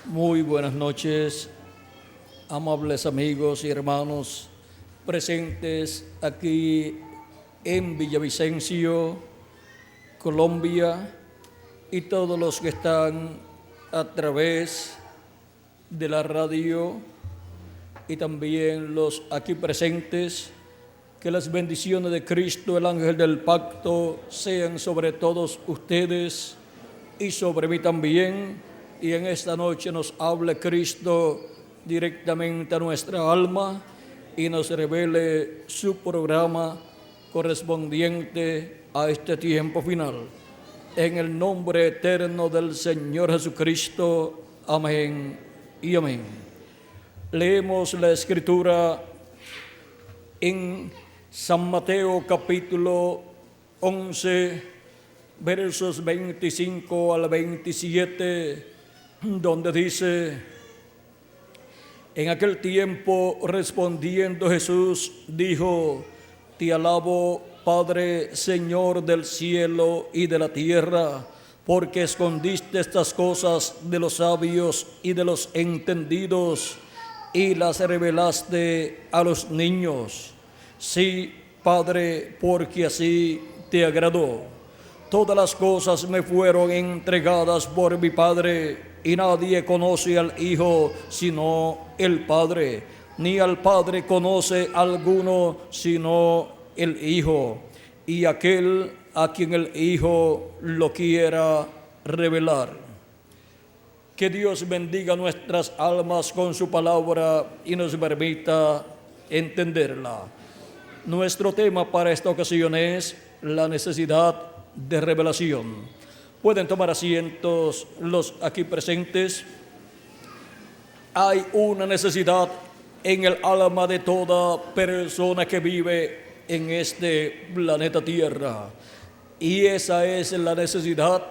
Muy buenas noches, amables amigos y hermanos presentes aquí en Villavicencio, Colombia, y todos los que están a través de la radio y también los aquí presentes. Que las bendiciones de Cristo, el ángel del pacto, sean sobre todos ustedes y sobre mí también. Y en esta noche nos hable Cristo directamente a nuestra alma y nos revele su programa correspondiente a este tiempo final. En el nombre eterno del Señor Jesucristo. Amén y amén. Leemos la Escritura en San Mateo capítulo 11, versos 25 al 27, donde dice: en aquel tiempo respondiendo Jesús dijo: Te alabo, Padre, Señor del cielo y de la tierra, porque escondiste estas cosas de los sabios y de los entendidos y las revelaste a los niños. Sí, Padre, porque así te agradó. Todas las cosas me fueron entregadas por mi Padre, y nadie conoce al Hijo sino el Padre, ni al Padre conoce alguno sino el Hijo, y aquel a quien el Hijo lo quiera revelar. Que Dios bendiga nuestras almas con su palabra y nos permita entenderla. Nuestro tema para esta ocasión es la necesidad de revelación. Pueden tomar asientos los aquí presentes. Hay una necesidad en el alma de toda persona que vive en este planeta Tierra, y esa es la necesidad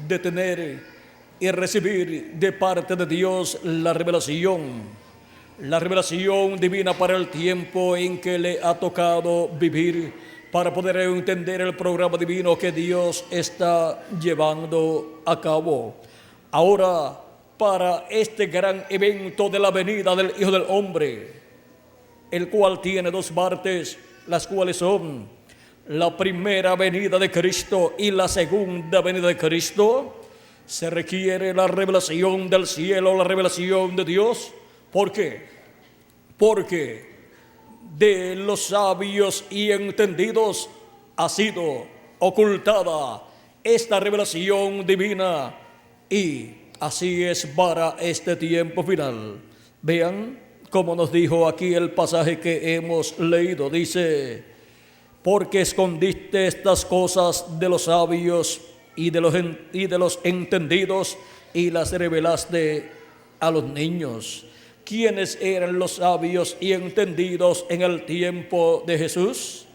de tener y recibir de parte de Dios la revelación divina para el tiempo en que le ha tocado vivir, para poder entender el programa divino que Dios está llevando a cabo. Ahora, para este gran evento de la venida del Hijo del Hombre, el cual tiene dos partes, las cuales son la primera venida de Cristo y la segunda venida de Cristo, se requiere la revelación del cielo, la revelación de Dios. ¿Por qué? Porque de los sabios y entendidos ha sido ocultada esta revelación divina, y así es para este tiempo final. Vean cómo nos dijo aquí el pasaje que hemos leído. Dice: porque escondiste estas cosas de los sabios y de los entendidos y las revelaste a los niños. ¿Quiénes eran los sabios y entendidos en el tiempo de Jesús?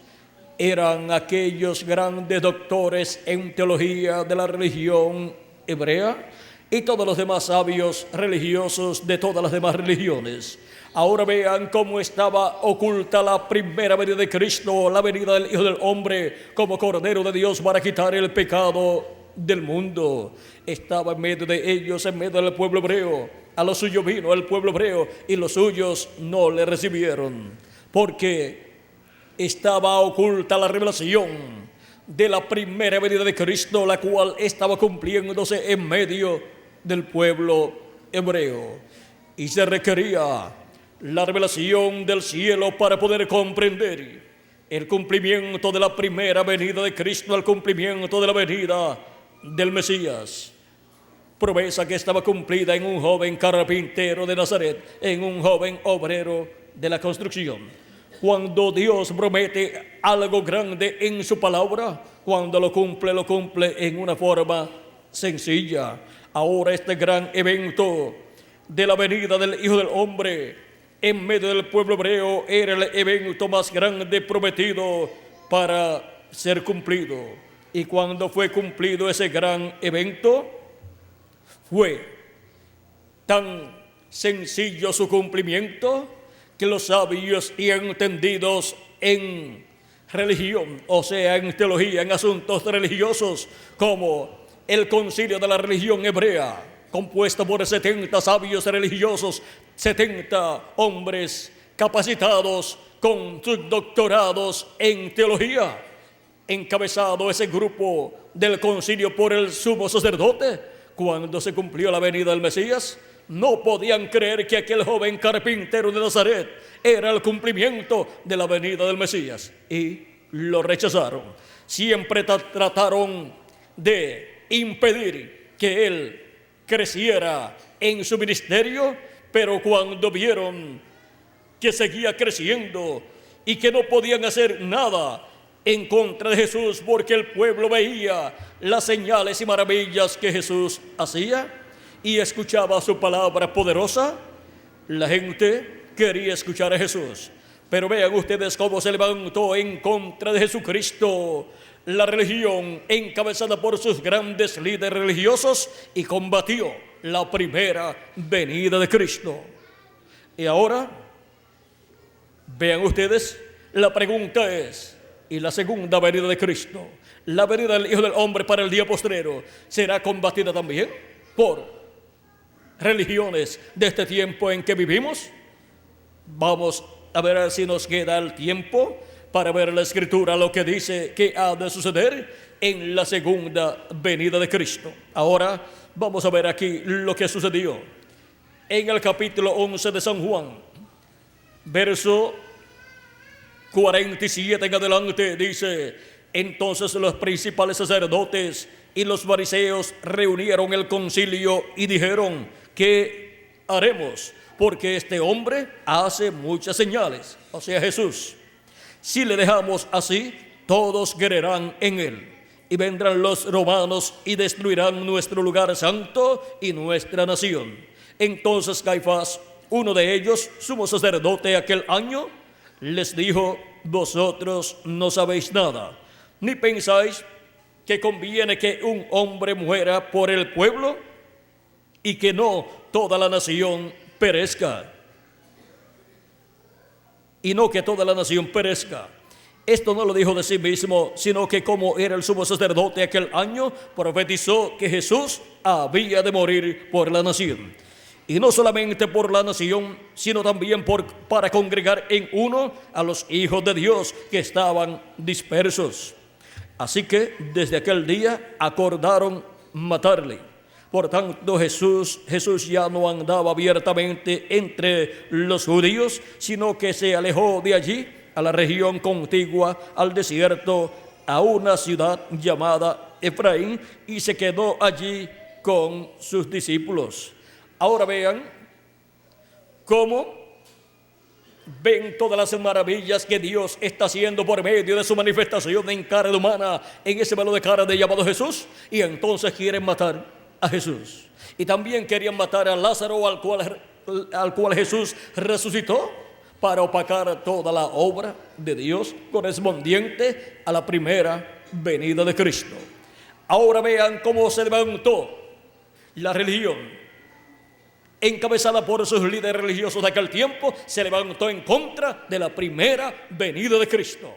Eran aquellos grandes doctores en teología de la religión hebrea y todos los demás sabios religiosos de todas las demás religiones. Ahora vean cómo estaba oculta la primera venida de Cristo, la venida del Hijo del Hombre como Cordero de Dios para quitar el pecado del mundo. Estaba en medio de ellos, en medio del pueblo hebreo. A lo suyo vino el pueblo hebreo y los suyos no le recibieron, porque estaba oculta la revelación de la primera venida de Cristo, la cual estaba cumpliéndose en medio del pueblo hebreo, y se requería la revelación del cielo para poder comprender el cumplimiento de la primera venida de Cristo, el cumplimiento de la venida del Mesías. Promesa que estaba cumplida en un joven carpintero de Nazaret, en un joven obrero de la construcción. Cuando Dios promete algo grande en su palabra, cuando lo cumple en una forma sencilla. Ahora este gran evento de la venida del Hijo del Hombre en medio del pueblo hebreo era el evento más grande prometido para ser cumplido. Y cuando fue cumplido ese gran evento, fue tan sencillo su cumplimiento que los sabios y entendidos en religión, o sea, en teología, en asuntos religiosos, como el concilio de la religión hebrea, compuesta por 70 sabios religiosos, 70 hombres capacitados con sus doctorados en teología, encabezado ese grupo del concilio por el sumo sacerdote. Cuando se cumplió la venida del Mesías, no podían creer que aquel joven carpintero de Nazaret era el cumplimiento de la venida del Mesías, y lo rechazaron. Siempre trataron de impedir que él creciera en su ministerio, pero cuando vieron que seguía creciendo y que no podían hacer nada en contra de Jesús, porque el pueblo veía las señales y maravillas que Jesús hacía y escuchaba su palabra poderosa, la gente quería escuchar a Jesús. Pero vean ustedes cómo se levantó en contra de Jesucristo la religión encabezada por sus grandes líderes religiosos y combatió la primera venida de Cristo. Y ahora, vean ustedes, la pregunta es: ¿y la segunda venida de Cristo, la venida del Hijo del Hombre para el día postrero, será combatida también por religiones de este tiempo en que vivimos? Vamos a ver si nos queda el tiempo para ver la Escritura, lo que dice que ha de suceder en la segunda venida de Cristo. Ahora vamos a ver aquí lo que sucedió en el capítulo 11 de San Juan, verso 47 en adelante. Dice: entonces los principales sacerdotes y los fariseos reunieron el concilio y dijeron: ¿qué haremos? Porque este hombre hace muchas señales, o sea, Jesús. Si le dejamos así, todos creerán en él. Y vendrán los romanos y destruirán nuestro lugar santo y nuestra nación. Entonces Caifás, uno de ellos, sumo sacerdote aquel año, les dijo: vosotros no sabéis nada, ni pensáis que conviene que un hombre muera por el pueblo y que no toda la nación perezca. Y no que toda la nación perezca. Esto no lo dijo de sí mismo, sino que como era el sumo sacerdote aquel año, profetizó que Jesús había de morir por la nación. Y no solamente por la nación, sino también para congregar en uno a los hijos de Dios que estaban dispersos. Así que desde aquel día acordaron matarle. Por tanto, Jesús ya no andaba abiertamente entre los judíos, sino que se alejó de allí a la región contigua al desierto, a una ciudad llamada Efraín, y se quedó allí con sus discípulos. Ahora vean cómo ven todas las maravillas que Dios está haciendo por medio de su manifestación en carne humana, en ese velo de carne llamado Jesús, y entonces quieren matar a Jesús. Y también querían matar a Lázaro, al cual Jesús resucitó, para opacar toda la obra de Dios correspondiente a la primera venida de Cristo. Ahora vean cómo se levantó la religión encabezada por sus líderes religiosos de aquel tiempo. Se levantó en contra de la primera venida de Cristo.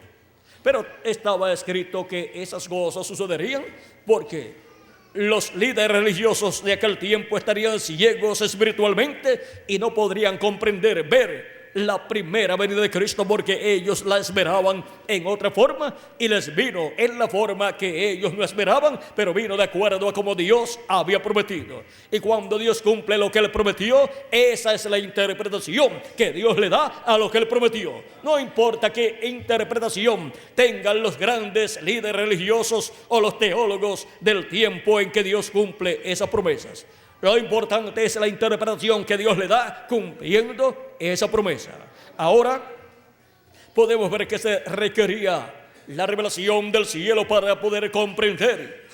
Pero estaba escrito que esas cosas sucederían porque los líderes religiosos de aquel tiempo estarían ciegos espiritualmente y no podrían comprender, ver la primera venida de Cristo, porque ellos la esperaban en otra forma y les vino en la forma que ellos no esperaban, pero vino de acuerdo a como Dios había prometido. Y cuando Dios cumple lo que Él prometió, esa es la interpretación que Dios le da a lo que Él prometió. No importa qué interpretación tengan los grandes líderes religiosos o los teólogos del tiempo en que Dios cumple esas promesas. Lo importante es la interpretación que Dios le da cumpliendo esa promesa. Ahora podemos ver que se requería la revelación del cielo para poder comprender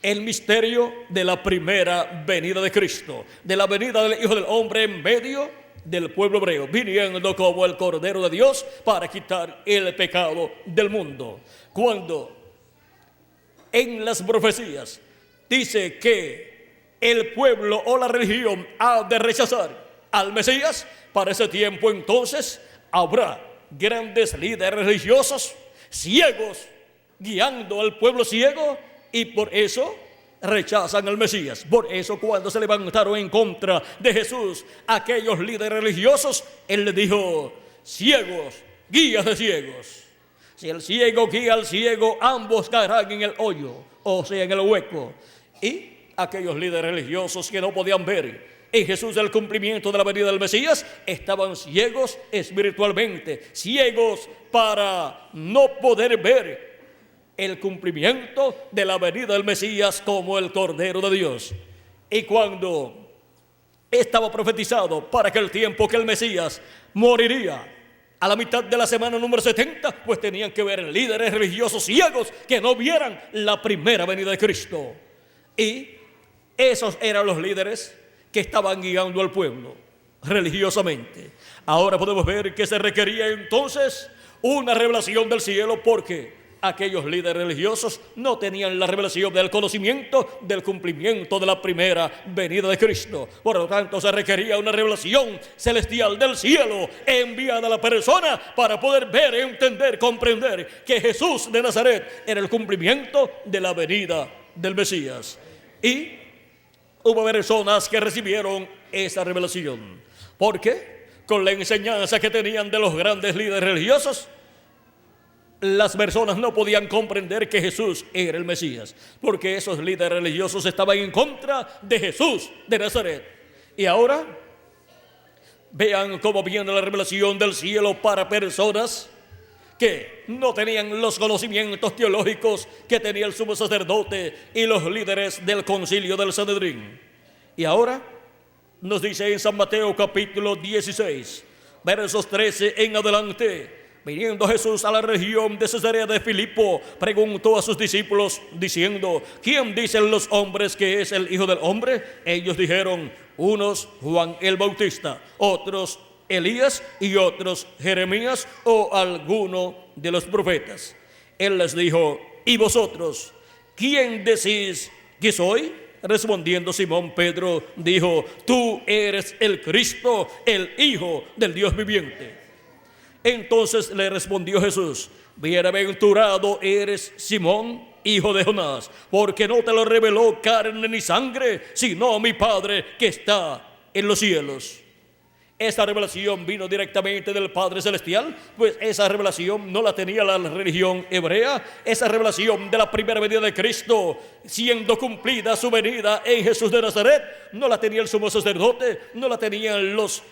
el misterio de la primera venida de Cristo, de la venida del Hijo del Hombre en medio del pueblo hebreo, viniendo como el Cordero de Dios para quitar el pecado del mundo. Cuando en las profecías dice que el pueblo o la religión ha de rechazar al Mesías, para ese tiempo entonces habrá grandes líderes religiosos ciegos guiando al pueblo ciego, y por eso rechazan al Mesías. Por eso cuando se levantaron en contra de Jesús aquellos líderes religiosos, Él les dijo: ciegos, guías de ciegos. Si el ciego guía al ciego, ambos caerán en el hoyo, o sea, en el hueco. Y aquellos líderes religiosos que no podían ver en Jesús el cumplimiento de la venida del Mesías, estaban ciegos espiritualmente, ciegos para no poder ver el cumplimiento de la venida del Mesías como el Cordero de Dios. Y cuando estaba profetizado para aquel tiempo que el Mesías moriría a la mitad de la semana número 70, pues tenían que ver líderes religiosos ciegos que no vieran la primera venida de Cristo. Y esos eran los líderes que estaban guiando al pueblo religiosamente. Ahora podemos ver que se requería entonces una revelación del cielo, porque aquellos líderes religiosos no tenían la revelación del conocimiento del cumplimiento de la primera venida de Cristo. Por lo tanto, se requería una revelación celestial del cielo enviada a la persona para poder ver, entender, comprender que Jesús de Nazaret era el cumplimiento de la venida del Mesías. Y hubo personas que recibieron esa revelación, porque con la enseñanza que tenían de los grandes líderes religiosos, las personas no podían comprender que Jesús era el Mesías, porque esos líderes religiosos estaban en contra de Jesús de Nazaret. Y ahora vean cómo viene la revelación del cielo para personas que no tenían los conocimientos teológicos que tenía el sumo sacerdote y los líderes del concilio del Sanedrín. Y ahora nos dice en San Mateo capítulo 16, versos 13 en adelante: viniendo Jesús a la región de Cesarea de Filipo, preguntó a sus discípulos diciendo: ¿quién dicen los hombres que es el Hijo del Hombre? Ellos dijeron: unos Juan el Bautista, otros Elías y otros Jeremías o alguno de los profetas. Él les dijo: ¿y vosotros quién decís que soy? Respondiendo Simón Pedro dijo: tú eres el Cristo, el Hijo del Dios viviente. Entonces le respondió Jesús: bienaventurado eres Simón, hijo de Jonás, porque no te lo reveló carne ni sangre, sino mi Padre que está en los cielos. Esta revelación vino directamente del Padre Celestial, pues esa revelación no la tenía la religión hebrea. Esa revelación de la primera venida de Cristo, siendo cumplida su venida en Jesús de Nazaret, no la tenía el sumo sacerdote, no la tenían los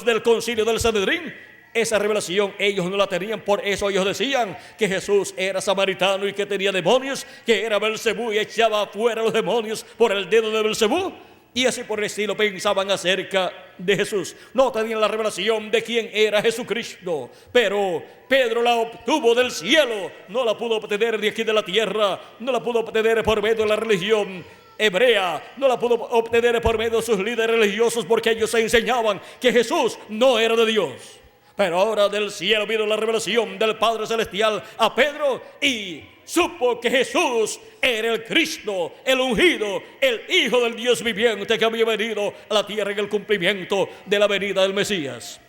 del concilio del Sanedrín. Esa revelación ellos no la tenían, por eso ellos decían que Jesús era samaritano y que tenía demonios, que era Belcebú y echaba fuera los demonios por el dedo de Belcebú. Y así por el estilo pensaban acerca de Jesús. No tenían la revelación de quién era Jesucristo. Pero Pedro la obtuvo del cielo. No la pudo obtener de aquí de la tierra. No la pudo obtener por medio de la religión hebrea. No la pudo obtener por medio de sus líderes religiosos, porque ellos enseñaban que Jesús no era de Dios. Pero ahora del cielo vino la revelación del Padre Celestial a Pedro, y supo que Jesús era el Cristo, el ungido, el Hijo del Dios viviente que había venido a la tierra en el cumplimiento de la venida del Mesías.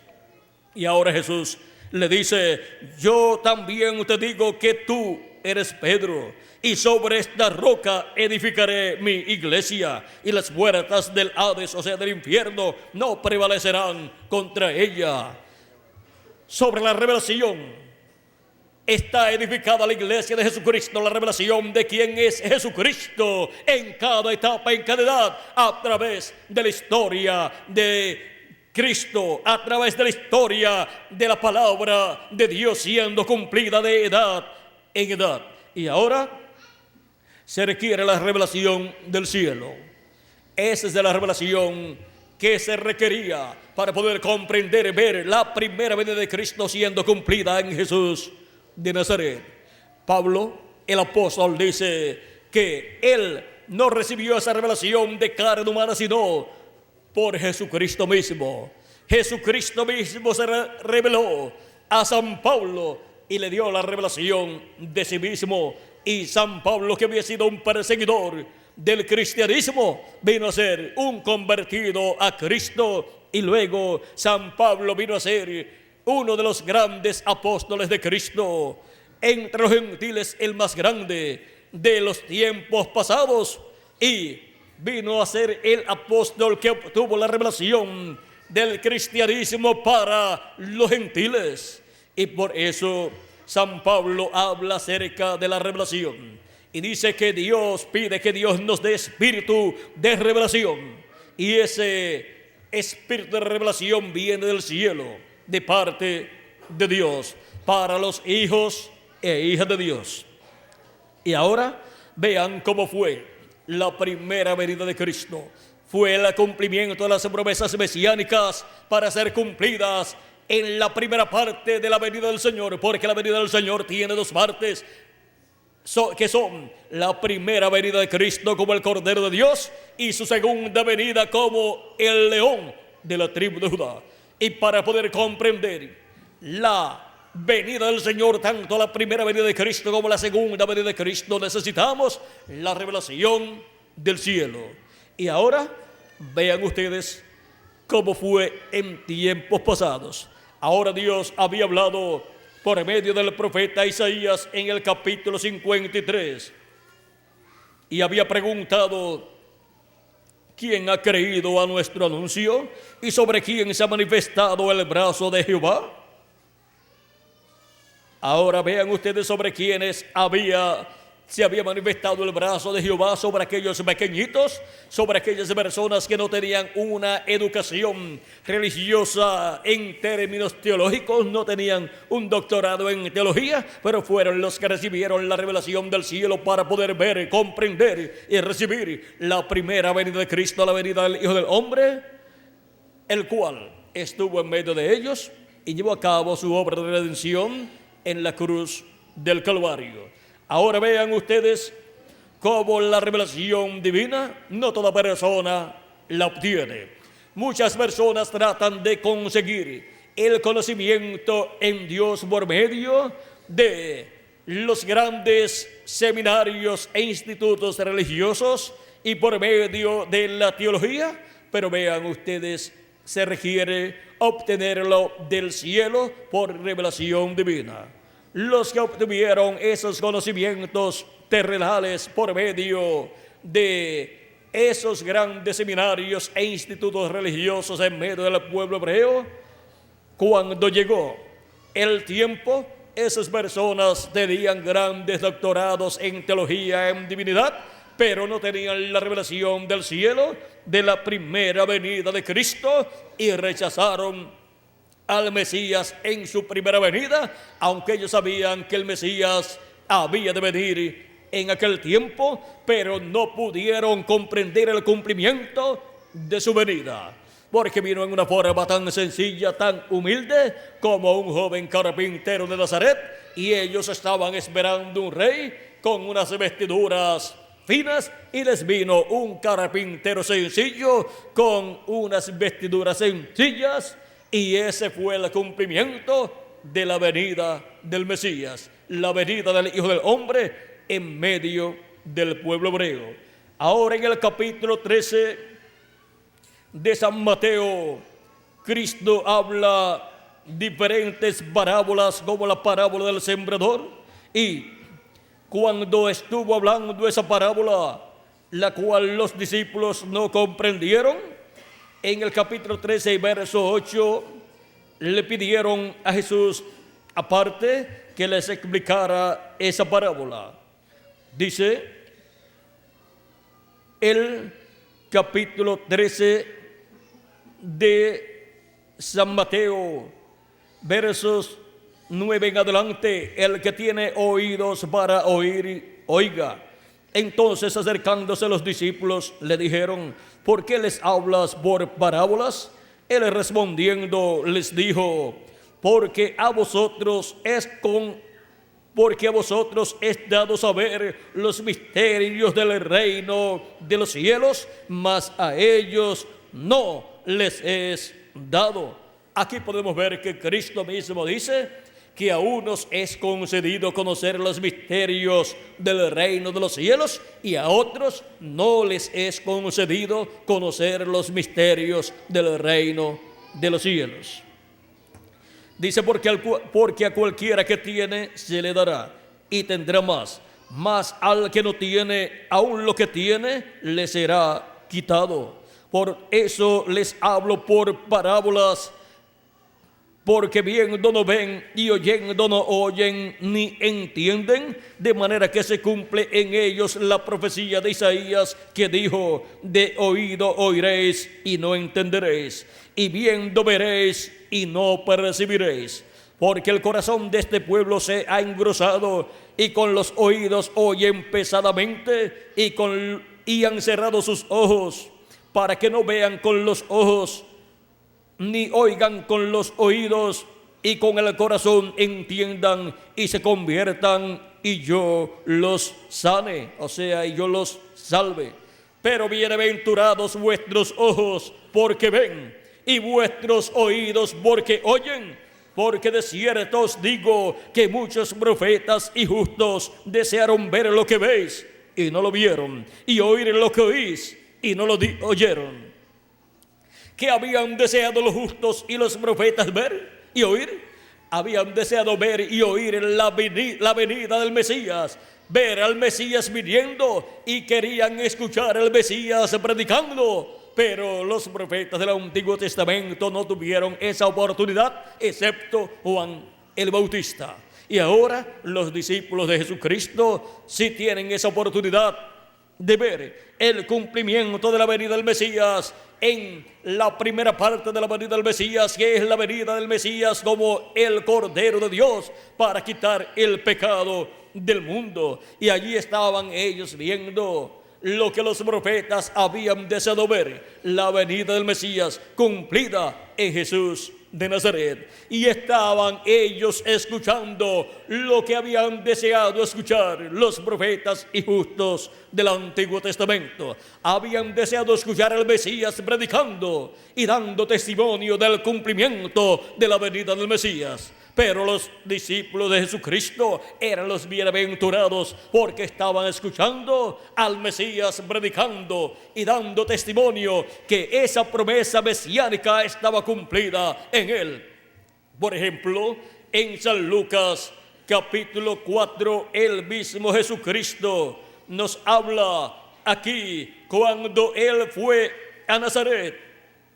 Y ahora Jesús le dice: yo también te digo que tú eres Pedro, y sobre esta roca edificaré mi iglesia, y las puertas del Hades, o sea del infierno, no prevalecerán contra ella. Sobre la revelación está edificada la iglesia de Jesucristo, la revelación de quién es Jesucristo en cada etapa, en cada edad, a través de la historia de Cristo, a través de la historia de la palabra de Dios siendo cumplida de edad en edad. Y ahora se requiere la revelación del cielo. Esa es de la revelación que se requería para poder comprender, ver la primera venida de Cristo siendo cumplida en Jesús de Nazaret. Pablo, el apóstol, dice que él no recibió esa revelación de carne humana, sino por Jesucristo mismo. Jesucristo mismo se reveló a San Pablo y le dio la revelación de sí mismo. Y San Pablo, que había sido un perseguidor del cristianismo, vino a ser un convertido a Cristo, y luego San Pablo vino a ser uno de los grandes apóstoles de Cristo, entre los gentiles el más grande de los tiempos pasados, y vino a ser el apóstol que obtuvo la revelación del cristianismo para los gentiles. Y por eso San Pablo habla acerca de la revelación y dice que Dios pide que Dios nos dé espíritu de revelación, y ese espíritu de revelación viene del cielo, de parte de Dios, para los hijos e hijas de Dios. Y ahora vean cómo fue la primera venida de Cristo. Fue el cumplimiento de las promesas mesiánicas para ser cumplidas en la primera parte de la venida del Señor, porque la venida del Señor tiene dos partes, que son la primera venida de Cristo como el Cordero de Dios y su segunda venida como el león de la tribu de Judá. Y para poder comprender la venida del Señor, tanto la primera venida de Cristo como la segunda venida de Cristo, necesitamos la revelación del cielo. Y ahora vean ustedes cómo fue en tiempos pasados. Ahora Dios había hablado por medio del profeta Isaías en el capítulo 53 y había preguntado: ¿quién ha creído a nuestro anuncio? ¿Y sobre quién se ha manifestado el brazo de Jehová? Ahora vean ustedes sobre quiénes se había manifestado el brazo de Jehová: sobre aquellos pequeñitos, sobre aquellas personas que no tenían una educación religiosa en términos teológicos, no tenían un doctorado en teología, pero fueron los que recibieron la revelación del cielo para poder ver, comprender y recibir la primera venida de Cristo, la venida del Hijo del Hombre, el cual estuvo en medio de ellos y llevó a cabo su obra de redención en la cruz del Calvario. Ahora vean ustedes cómo la revelación divina no toda persona la obtiene. Muchas personas tratan de conseguir el conocimiento en Dios por medio de los grandes seminarios e institutos religiosos y por medio de la teología, pero vean ustedes, se requiere obtenerlo del cielo por revelación divina. Los que obtuvieron esos conocimientos terrenales por medio de esos grandes seminarios e institutos religiosos en medio del pueblo hebreo, cuando llegó el tiempo, esas personas tenían grandes doctorados en teología, en divinidad, pero no tenían la revelación del cielo, de la primera venida de Cristo, y rechazaron al Mesías en su primera venida, aunque ellos sabían que el Mesías había de venir en aquel tiempo, pero no pudieron comprender el cumplimiento de su venida, porque vino en una forma tan sencilla, tan humilde, como un joven carpintero de Nazaret, y ellos estaban esperando un rey con unas vestiduras finas, y les vino un carpintero sencillo con unas vestiduras sencillas. Y ese fue el cumplimiento de la venida del Mesías, la venida del Hijo del Hombre en medio del pueblo hebreo. Ahora en el capítulo 13 de San Mateo, Cristo habla diferentes parábolas, como la parábola del sembrador. Y cuando estuvo hablando esa parábola, la cual los discípulos no comprendieron, en el capítulo 13 y verso 8, le pidieron a Jesús aparte que les explicara esa parábola. Dice el capítulo 13 de San Mateo, versos 9 en adelante: el que tiene oídos para oír, oiga. Entonces, acercándose los discípulos, le dijeron: ¿por qué les hablas por parábolas? Él respondiendo les dijo: porque a vosotros es dado saber los misterios del reino de los cielos, mas a ellos no les es dado. Aquí podemos ver que Cristo mismo dice que a unos es concedido conocer los misterios del reino de los cielos y a otros no les es concedido conocer los misterios del reino de los cielos. Dice: porque a cualquiera que tiene se le dará y tendrá más, mas al que no tiene, aun lo que tiene, le será quitado. Por eso les hablo por parábolas, porque viendo no ven y oyendo no oyen ni entienden, de manera que se cumple en ellos la profecía de Isaías que dijo: de oído oiréis y no entenderéis, y viendo veréis y no percibiréis. Porque el corazón de este pueblo se ha engrosado, y con los oídos oyen pesadamente, y han cerrado sus ojos, para que no vean con los ojos, ni oigan con los oídos, y con el corazón entiendan y se conviertan, y yo los sane, o sea, y yo los salve. Pero bienaventurados vuestros ojos, porque ven, y vuestros oídos, porque oyen. Porque de cierto os digo que muchos profetas y justos desearon ver lo que veis y no lo vieron, y oír lo que oís y no lo oyeron. ¿Qué habían deseado los justos y los profetas ver y oír? Habían deseado ver y oír la venida del Mesías, ver al Mesías viniendo, y querían escuchar al Mesías predicando. Pero los profetas del Antiguo Testamento no tuvieron esa oportunidad, excepto Juan el Bautista. Y ahora los discípulos de Jesucristo sí tienen esa oportunidad de ver el cumplimiento de la venida del Mesías en la primera parte de la venida del Mesías, que es la venida del Mesías como el Cordero de Dios para quitar el pecado del mundo. Y allí estaban ellos viendo lo que los profetas habían deseado ver, la venida del Mesías cumplida en Jesús de Nazaret. Y estaban ellos escuchando lo que habían deseado escuchar los profetas y justos del Antiguo Testamento. Habían deseado escuchar al Mesías predicando y dando testimonio del cumplimiento de la venida del Mesías. Pero los discípulos de Jesucristo eran los bienaventurados, porque estaban escuchando al Mesías predicando y dando testimonio que esa promesa mesiánica estaba cumplida en él. Por ejemplo, en San Lucas capítulo 4, el mismo Jesucristo nos habla aquí cuando él fue a Nazaret,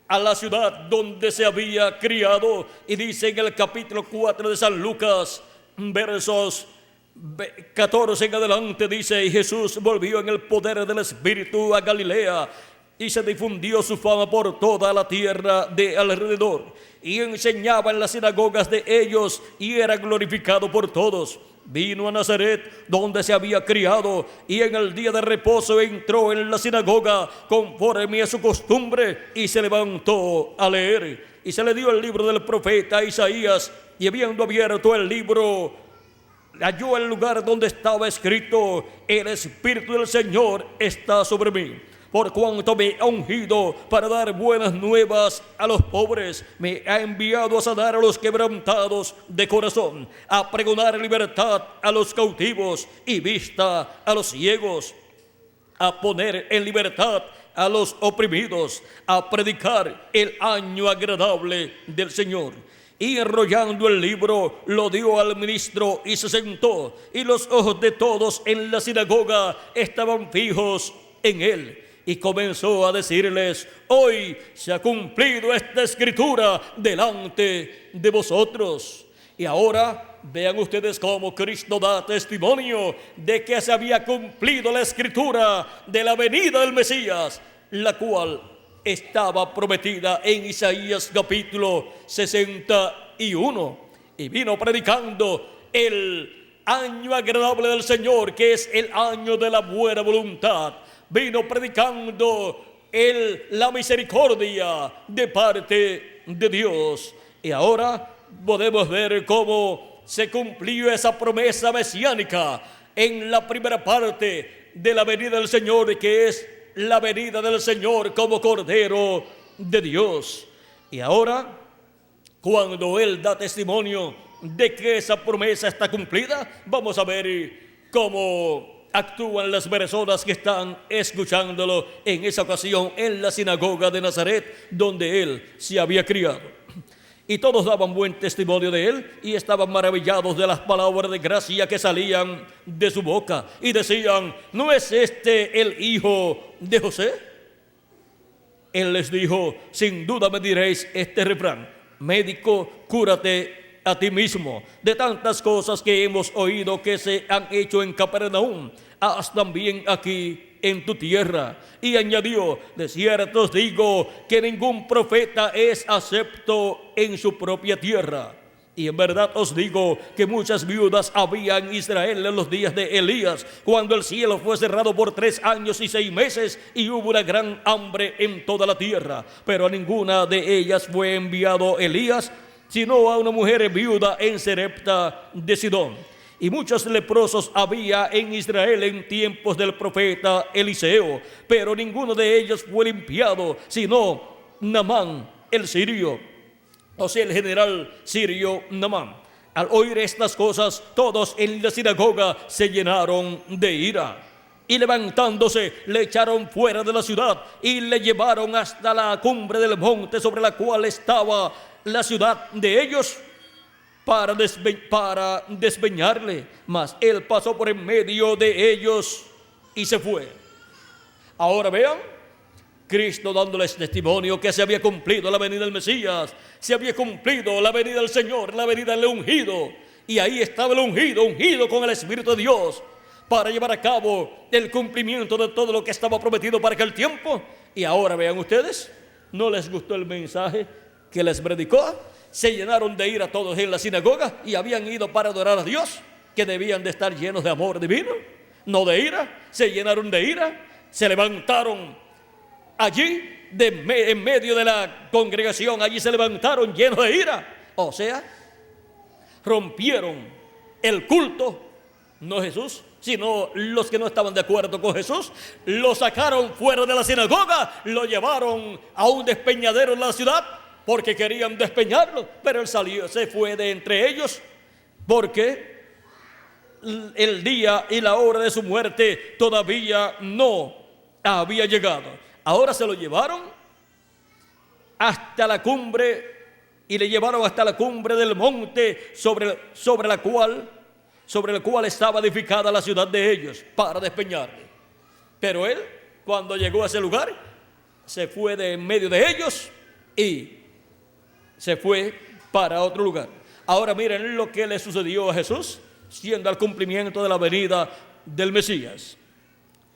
a la ciudad donde se había criado, y dice en el capítulo 4 de San Lucas, versos 14 en adelante, dice: y Jesús volvió en el poder del Espíritu a Galilea, y se difundió su fama por toda la tierra de alrededor, y enseñaba en las sinagogas de ellos, y era glorificado por todos. Vino a Nazaret, donde se había criado, y en el día de reposo entró en la sinagoga conforme a su costumbre, y se levantó a leer. Y se le dio el libro del profeta Isaías, y habiendo abierto el libro, halló el lugar donde estaba escrito: el Espíritu del Señor está sobre mí, por cuanto me ha ungido para dar buenas nuevas a los pobres, me ha enviado a sanar a los quebrantados de corazón, a pregonar libertad a los cautivos y vista a los ciegos, a poner en libertad a los oprimidos, a predicar el año agradable del Señor. Y enrollando el libro, lo dio al ministro y se sentó, y los ojos de todos en la sinagoga estaban fijos en él. Y comenzó a decirles: hoy se ha cumplido esta escritura delante de vosotros. Y ahora vean ustedes cómo Cristo da testimonio de que se había cumplido la escritura de la venida del Mesías, la cual estaba prometida en Isaías capítulo 61. Y vino predicando el año agradable del Señor, que es el año de la buena voluntad. Vino predicando la misericordia de parte de Dios. Y ahora podemos ver cómo se cumplió esa promesa mesiánica en la primera parte de la venida del Señor, que es la venida del Señor como Cordero de Dios. Y ahora, cuando Él da testimonio de que esa promesa está cumplida, vamos a ver cómo actúan las personas que están escuchándolo en esa ocasión en la sinagoga de Nazaret, donde él se había criado. Y todos daban buen testimonio de él y estaban maravillados de las palabras de gracia que salían de su boca. Y decían: ¿no es este el hijo de José? Él les dijo: sin duda me diréis este refrán: médico, cúrate a ti mismo. De tantas cosas que hemos oído que se han hecho en Capernaum, haz también aquí en tu tierra. Y añadió: de cierto os digo que ningún profeta es acepto en su propia tierra. Y en verdad os digo que muchas viudas había en Israel en los días de Elías, cuando el cielo fue cerrado por 3 años y 6 meses y hubo una gran hambre en toda la tierra. Pero a ninguna de ellas fue enviado Elías, sino a una mujer viuda en Serepta de Sidón. Y muchos leprosos había en Israel en tiempos del profeta Eliseo, pero ninguno de ellos fue limpiado, sino Naamán el sirio, o sea, el general sirio Naamán. Al oír estas cosas, todos en la sinagoga se llenaron de ira. Y levantándose, le echaron fuera de la ciudad y le llevaron hasta la cumbre del monte sobre la cual estaba la ciudad de ellos, para despeñarle, mas él pasó por en medio de ellos y se fue. Ahora vean, Cristo dándoles testimonio que se había cumplido la venida del Mesías, se había cumplido la venida del Señor, la venida del ungido, y ahí estaba el ungido con el Espíritu de Dios, para llevar a cabo el cumplimiento de todo lo que estaba prometido para aquel tiempo. Y ahora vean ustedes, ¿no les gustó el mensaje que les predicó? Se llenaron de ira todos en la sinagoga y habían ido para adorar a Dios, que debían de estar llenos de amor divino, no de ira. Se llenaron de ira, se levantaron allí en medio de la congregación, allí se levantaron llenos de ira. O sea, rompieron el culto, no Jesús, sino los que no estaban de acuerdo con Jesús. Lo sacaron fuera de la sinagoga, lo llevaron a un despeñadero en la ciudad, porque querían despeñarlo, pero él salió, se fue de entre ellos, porque el día y la hora de su muerte todavía no había llegado. Ahora se lo llevaron hasta la cumbre, y le llevaron hasta la cumbre del monte sobre el cual estaba edificada la ciudad de ellos, para despeñarle. Pero él, cuando llegó a ese lugar, se fue de en medio de ellos y se fue para otro lugar. Ahora miren lo que le sucedió a Jesús, siendo el cumplimiento de la venida del Mesías.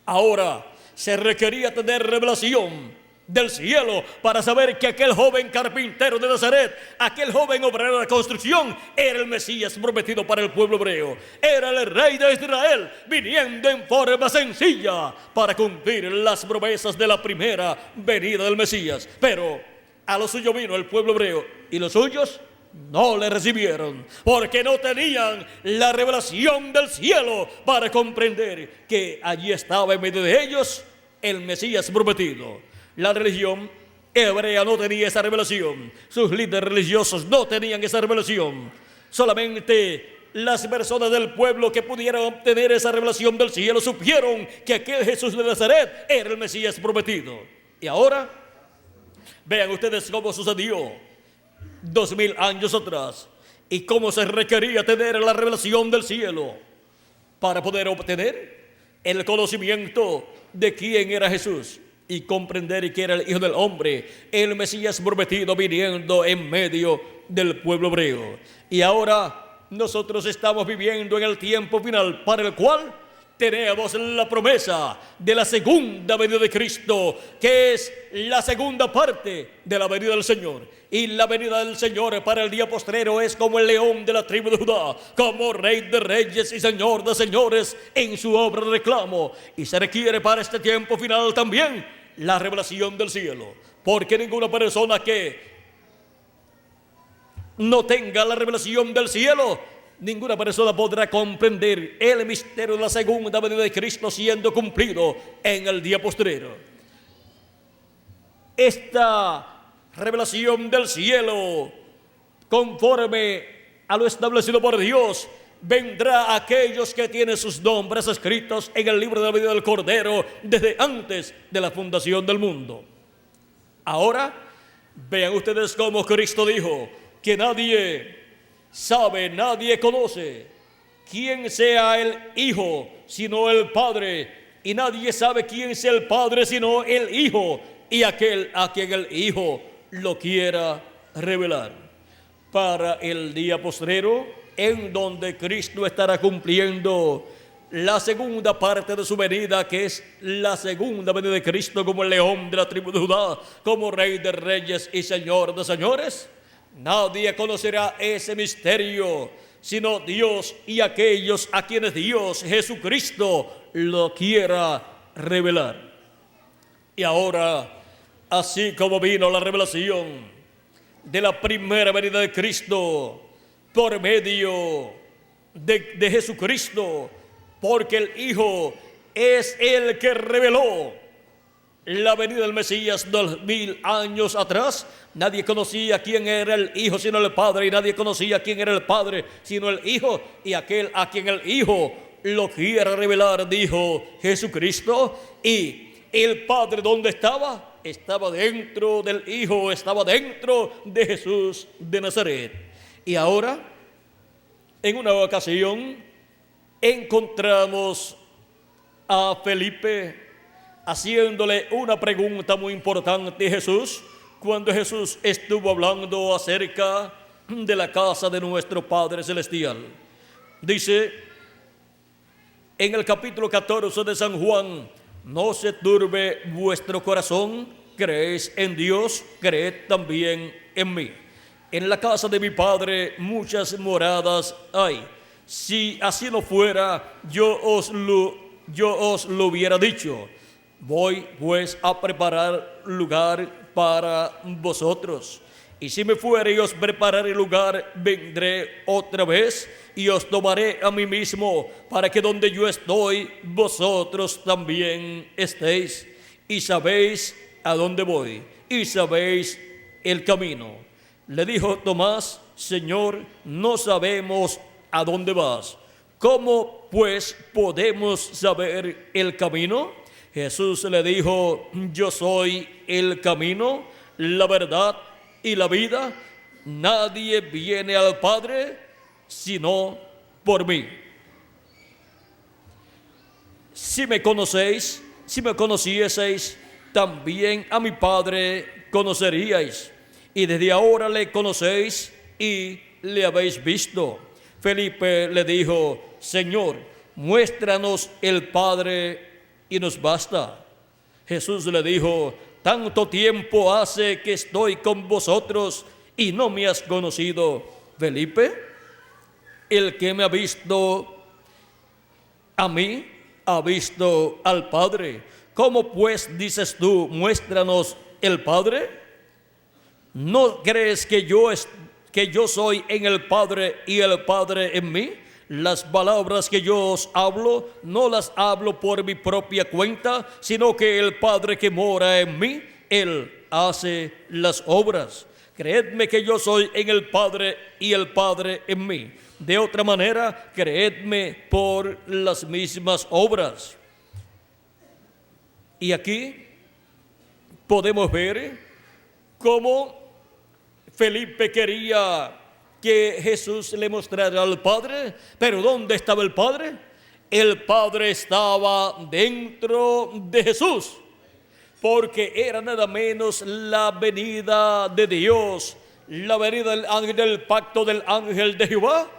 Ahora se requería tener revelación del cielo para saber que aquel joven carpintero de Nazaret, aquel joven obrero de construcción, era el Mesías prometido para el pueblo hebreo. Era el rey de Israel, viniendo en forma sencilla para cumplir las promesas de la primera venida del Mesías. Pero a lo suyo vino el pueblo hebreo, y los suyos no le recibieron, porque no tenían la revelación del cielo para comprender que allí estaba en medio de ellos el Mesías prometido. La religión hebrea no tenía esa revelación, sus líderes religiosos no tenían esa revelación. Solamente las personas del pueblo que pudieran obtener esa revelación del cielo supieron que aquel Jesús de Nazaret era el Mesías prometido. Y ahora vean ustedes cómo sucedió 2000 años atrás y cómo se requería tener la revelación del cielo para poder obtener el conocimiento de quién era Jesús y comprender que era el Hijo del Hombre, el Mesías prometido, viniendo en medio del pueblo hebreo. Y ahora nosotros estamos viviendo en el tiempo final, para el cual tenemos la promesa de la segunda venida de Cristo, que es la segunda parte de la venida del Señor. Y la venida del Señor para el día postrero es como el león de la tribu de Judá, como Rey de reyes y Señor de señores en su obra de reclamo. Y se requiere para este tiempo final también la revelación del cielo, porque ninguna persona que no tenga la revelación del cielo, ninguna persona podrá comprender el misterio de la segunda venida de Cristo siendo cumplido en el día postrero. Esta revelación del cielo, conforme a lo establecido por Dios, vendrá a aquellos que tienen sus nombres escritos en el libro de la vida del Cordero desde antes de la fundación del mundo. Ahora, vean ustedes cómo Cristo dijo que nadie sabe, nadie conoce quién sea el Hijo, sino el Padre. Y nadie sabe quién es el Padre, sino el Hijo, y aquel a quien el Hijo lo quiera revelar. Para el día postrero, en donde Cristo estará cumpliendo la segunda parte de su venida, que es la segunda venida de Cristo como el león de la tribu de Judá, como Rey de reyes y Señor de señores. Nadie conocerá ese misterio, sino Dios y aquellos a quienes Dios, Jesucristo, lo quiera revelar. Y ahora, así como vino la revelación de la primera venida de Cristo por medio de Jesucristo, porque el Hijo es el que reveló la venida del Mesías 2000 años atrás. Nadie conocía quién era el Hijo sino el Padre, y nadie conocía quién era el Padre sino el Hijo, y aquel a quien el Hijo lo quiera revelar, dijo Jesucristo. Y el Padre, ¿dónde estaba? Estaba dentro del Hijo, estaba dentro de Jesús de Nazaret. Y ahora, en una ocasión, encontramos a Felipe haciéndole una pregunta muy importante a Jesús, cuando Jesús estuvo hablando acerca de la casa de nuestro Padre Celestial. Dice en el capítulo 14 de San Juan: no se turbe vuestro corazón, creéis en Dios, creed también en mí. En la casa de mi Padre muchas moradas hay. Si así no fuera, yo os lo hubiera dicho. Voy pues a preparar lugar para vosotros. Y si me fuere y os prepararé lugar, vendré otra vez y os tomaré a mí mismo, para que donde yo estoy, vosotros también estéis. Y sabéis a dónde voy, y sabéis el camino. Le dijo Tomás: Señor, no sabemos a dónde vas. ¿Cómo pues podemos saber el camino? Jesús le dijo: yo soy el camino, la verdad y la vida. Nadie viene al Padre sino por mí. Si me conocéis, si me conocieseis, también a mi Padre conoceríais. Y desde ahora le conocéis y le habéis visto. Felipe le dijo: Señor, muéstranos el Padre y nos basta. Jesús le dijo: tanto tiempo hace que estoy con vosotros y no me has conocido, Felipe. El que me ha visto a mí, ha visto al Padre. ¿Cómo pues dices tú, muéstranos el Padre? ¿No crees que yo soy en el Padre y el Padre en mí? Las palabras que yo os hablo, no las hablo por mi propia cuenta, sino que el Padre que mora en mí, Él hace las obras. Creedme que yo soy en el Padre y el Padre en mí. De otra manera, creedme por las mismas obras. Y aquí podemos ver cómo Felipe quería que Jesús le mostrara al Padre, pero ¿dónde estaba el Padre? El Padre estaba dentro de Jesús, porque era nada menos la venida de Dios, la venida del ángel del pacto del ángel de Jehová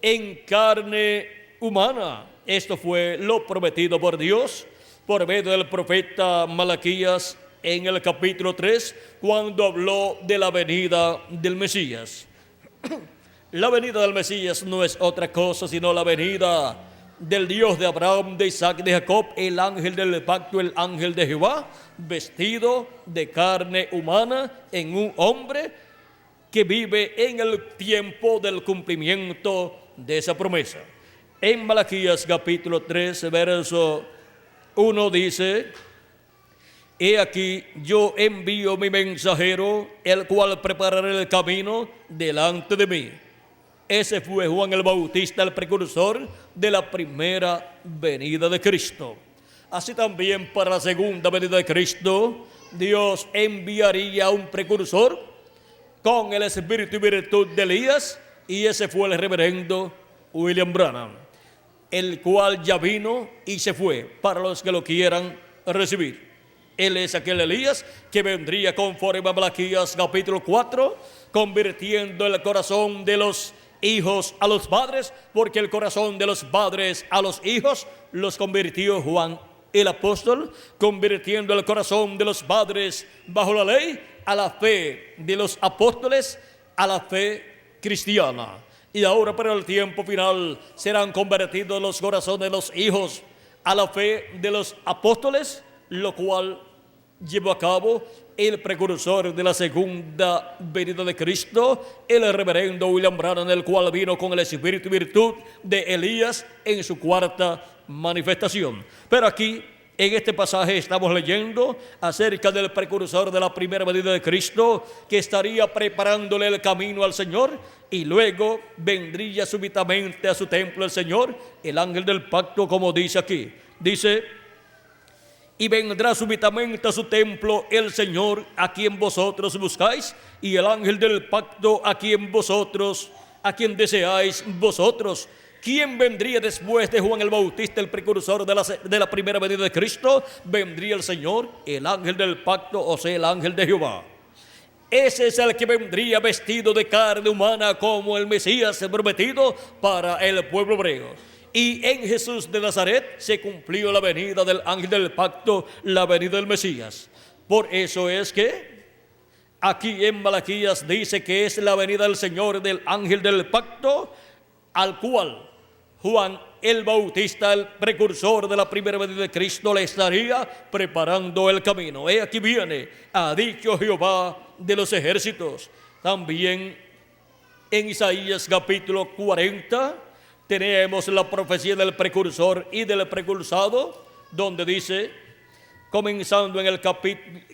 en carne humana. Esto fue lo prometido por Dios por medio del profeta Malaquías en el capítulo 3, cuando habló de la venida del Mesías. La venida del Mesías no es otra cosa sino la venida del Dios de Abraham, de Isaac y de Jacob, el ángel del pacto, el ángel de Jehová, vestido de carne humana en un hombre que vive en el tiempo del cumplimiento de esa promesa. En Malaquías capítulo 3, verso 1 dice: he aquí yo envío mi mensajero, el cual preparará el camino delante de mí. Ese fue Juan el Bautista, el precursor de la primera venida de Cristo. Así también para la segunda venida de Cristo, Dios enviaría un precursor con el espíritu y virtud de Elías, y ese fue el reverendo William Branham, el cual ya vino y se fue para los que lo quieran recibir. Él es aquel Elías que vendría conforme a Malaquías capítulo 4, convirtiendo el corazón de los hijos a los padres, porque el corazón de los padres a los hijos los convirtió Juan el apóstol, convirtiendo el corazón de los padres bajo la ley a la fe de los apóstoles, a la fe cristiana. Y ahora para el tiempo final serán convertidos los corazones de los hijos a la fe de los apóstoles, lo cual llevó a cabo el precursor de la segunda venida de Cristo, el reverendo William Branham, el cual vino con el espíritu y virtud de Elías en su cuarta manifestación. Pero aquí, en este pasaje, estamos leyendo acerca del precursor de la primera venida de Cristo, que estaría preparándole el camino al Señor, y luego vendría súbitamente a su templo el Señor, el ángel del pacto, como dice aquí. Dice: y vendrá súbitamente a su templo el Señor a quien vosotros buscáis, y el ángel del pacto a quien deseáis vosotros. ¿Quién vendría después de Juan el Bautista, el precursor de la primera venida de Cristo? Vendría el Señor, el ángel del pacto, o sea, el ángel de Jehová. Ese es el que vendría vestido de carne humana como el Mesías prometido para el pueblo hebreo. Y en Jesús de Nazaret se cumplió la venida del ángel del pacto, la venida del Mesías. Por eso es que aquí en Malaquías dice que es la venida del Señor, del ángel del pacto, al cual Juan el Bautista, el precursor de la primera venida de Cristo, le estaría preparando el camino. He aquí viene, ha dicho Jehová de los ejércitos. También en Isaías capítulo 40 tenemos la profecía del precursor y del precursado, donde dice, comenzando en el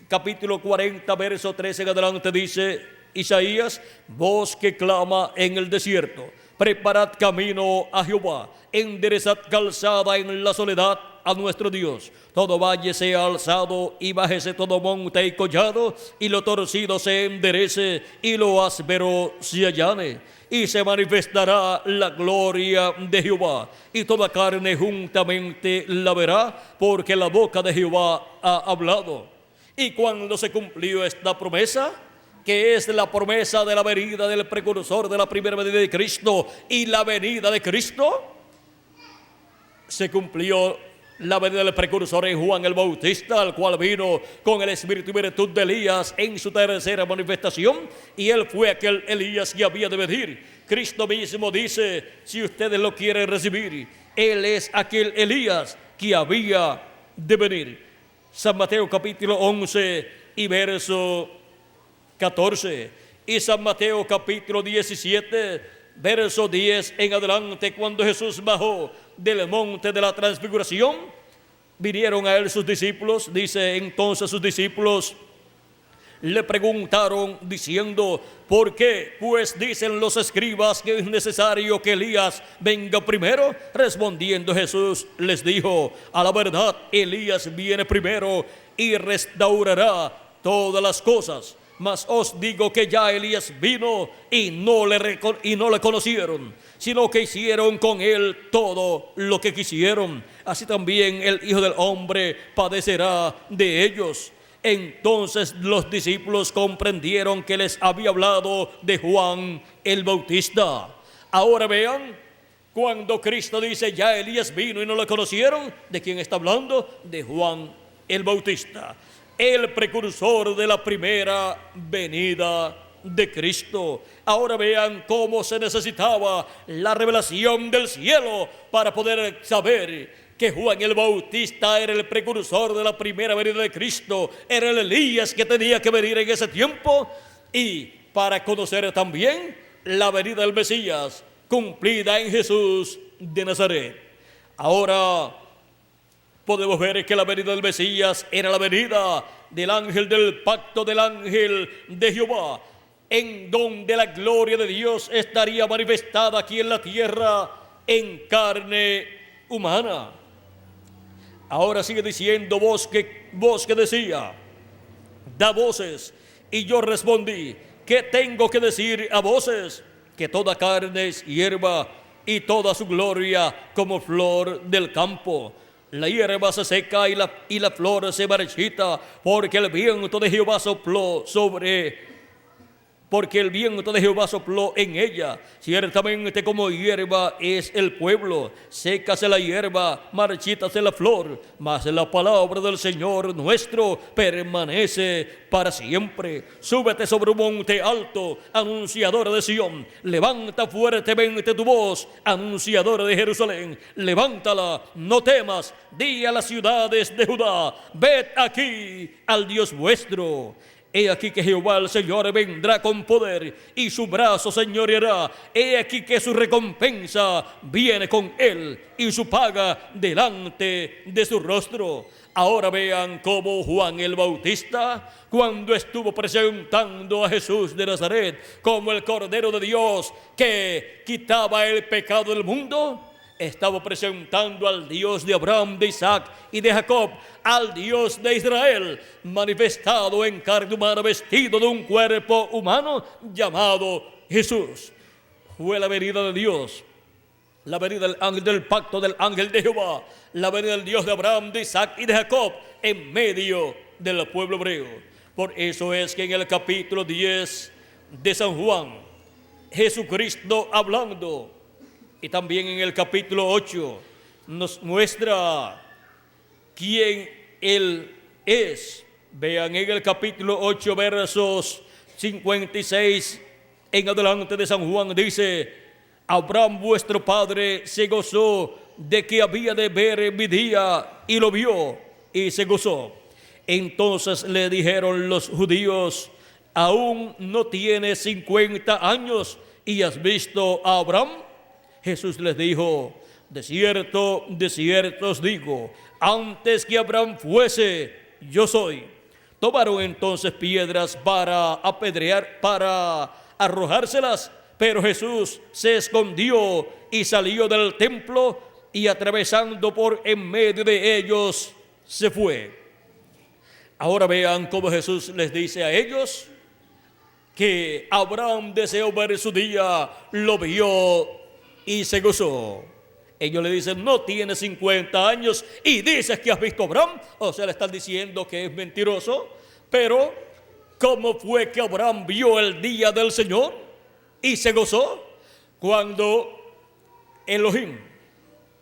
capítulo 40, verso 13 en adelante, dice Isaías: voz que clama en el desierto, preparad camino a Jehová, enderezad calzada en la soledad a nuestro Dios. Todo valle sea alzado y bájese todo monte y collado, y lo torcido se enderece y lo áspero se allane. Y se manifestará la gloria de Jehová, y toda carne juntamente la verá, porque la boca de Jehová ha hablado. Y cuando se cumplió esta promesa, que es la promesa de la venida del precursor de la primera venida de Cristo y la venida de Cristo, se cumplió la venida del precursor en Juan el Bautista, al cual vino con el espíritu y virtud de Elías en su tercera manifestación, y él fue aquel Elías que había de venir. Cristo mismo dice, si ustedes lo quieren recibir, él es aquel Elías que había de venir. San Mateo capítulo 11 y verso 14, y San Mateo capítulo 17, verso 10 en adelante, cuando Jesús bajó del monte de la transfiguración, vinieron a él sus discípulos. Dice entonces sus discípulos le preguntaron diciendo: ¿por qué pues dicen los escribas que es necesario que Elías venga primero? Respondiendo Jesús les dijo: a la verdad, Elías viene primero y restaurará todas las cosas. Mas os digo que ya Elías vino y no le conocieron, sino que hicieron con él todo lo que quisieron. Así también el Hijo del Hombre padecerá de ellos. Entonces los discípulos comprendieron que les había hablado de Juan el Bautista. Ahora vean, cuando Cristo dice ya Elías vino y no le conocieron, ¿de quién está hablando? De Juan el Bautista, el precursor de la primera venida de Cristo. Ahora vean cómo se necesitaba la revelación del cielo para poder saber que Juan el Bautista era el precursor de la primera venida de Cristo, era el Elías que tenía que venir en ese tiempo, y para conocer también la venida del Mesías cumplida en Jesús de Nazaret. Ahora podemos ver que la venida del Mesías era la venida del ángel del pacto, del ángel de Jehová, en donde la gloria de Dios estaría manifestada aquí en la tierra en carne humana. Ahora sigue diciendo, voz que decía, da voces. Y yo respondí, ¿qué tengo que decir a voces? Que toda carne es hierba y toda su gloria como flor del campo. La hierba se seca y la flor se marchita, porque el viento de Jehová sopló en ella. Ciertamente como hierba es el pueblo, sécase la hierba, marchítase la flor, mas la palabra del Señor nuestro permanece para siempre. Súbete sobre un monte alto, anunciadora de Sión, levanta fuertemente tu voz, anunciadora de Jerusalén, levántala, no temas, di a las ciudades de Judá, ved aquí al Dios vuestro. He aquí que Jehová el Señor vendrá con poder y su brazo señoreará. He aquí que su recompensa viene con él y su paga delante de su rostro. Ahora vean cómo Juan el Bautista, cuando estuvo presentando a Jesús de Nazaret como el Cordero de Dios que quitaba el pecado del mundo, estaba presentando al Dios de Abraham, de Isaac y de Jacob, al Dios de Israel, manifestado en carne humana, vestido de un cuerpo humano llamado Jesús. Fue la venida de Dios, la venida del ángel del pacto, del ángel de Jehová, la venida del Dios de Abraham, de Isaac y de Jacob en medio del pueblo hebreo. Por eso es que en el capítulo 10 de San Juan, Jesucristo hablando, y también en el capítulo 8 nos muestra quién Él es. Vean en el capítulo 8 versos 56 en adelante de San Juan, dice: Abraham vuestro padre se gozó de que había de ver mi día, y lo vio y se gozó. Entonces le dijeron los judíos: aún no tienes 50 años y has visto a Abraham. Jesús les dijo: de cierto os digo, antes que Abraham fuese, yo soy. Tomaron entonces piedras para apedrear, para arrojárselas, pero Jesús se escondió y salió del templo, y atravesando por en medio de ellos se fue. Ahora vean cómo Jesús les dice a ellos que Abraham deseó ver su día, lo vio y se gozó. Ellos le dicen: no tienes 50 años y dices que has visto a Abraham. O sea, le están diciendo que es mentiroso. Pero ¿cómo fue que Abraham vio el día del Señor y se gozó? Cuando Elohim,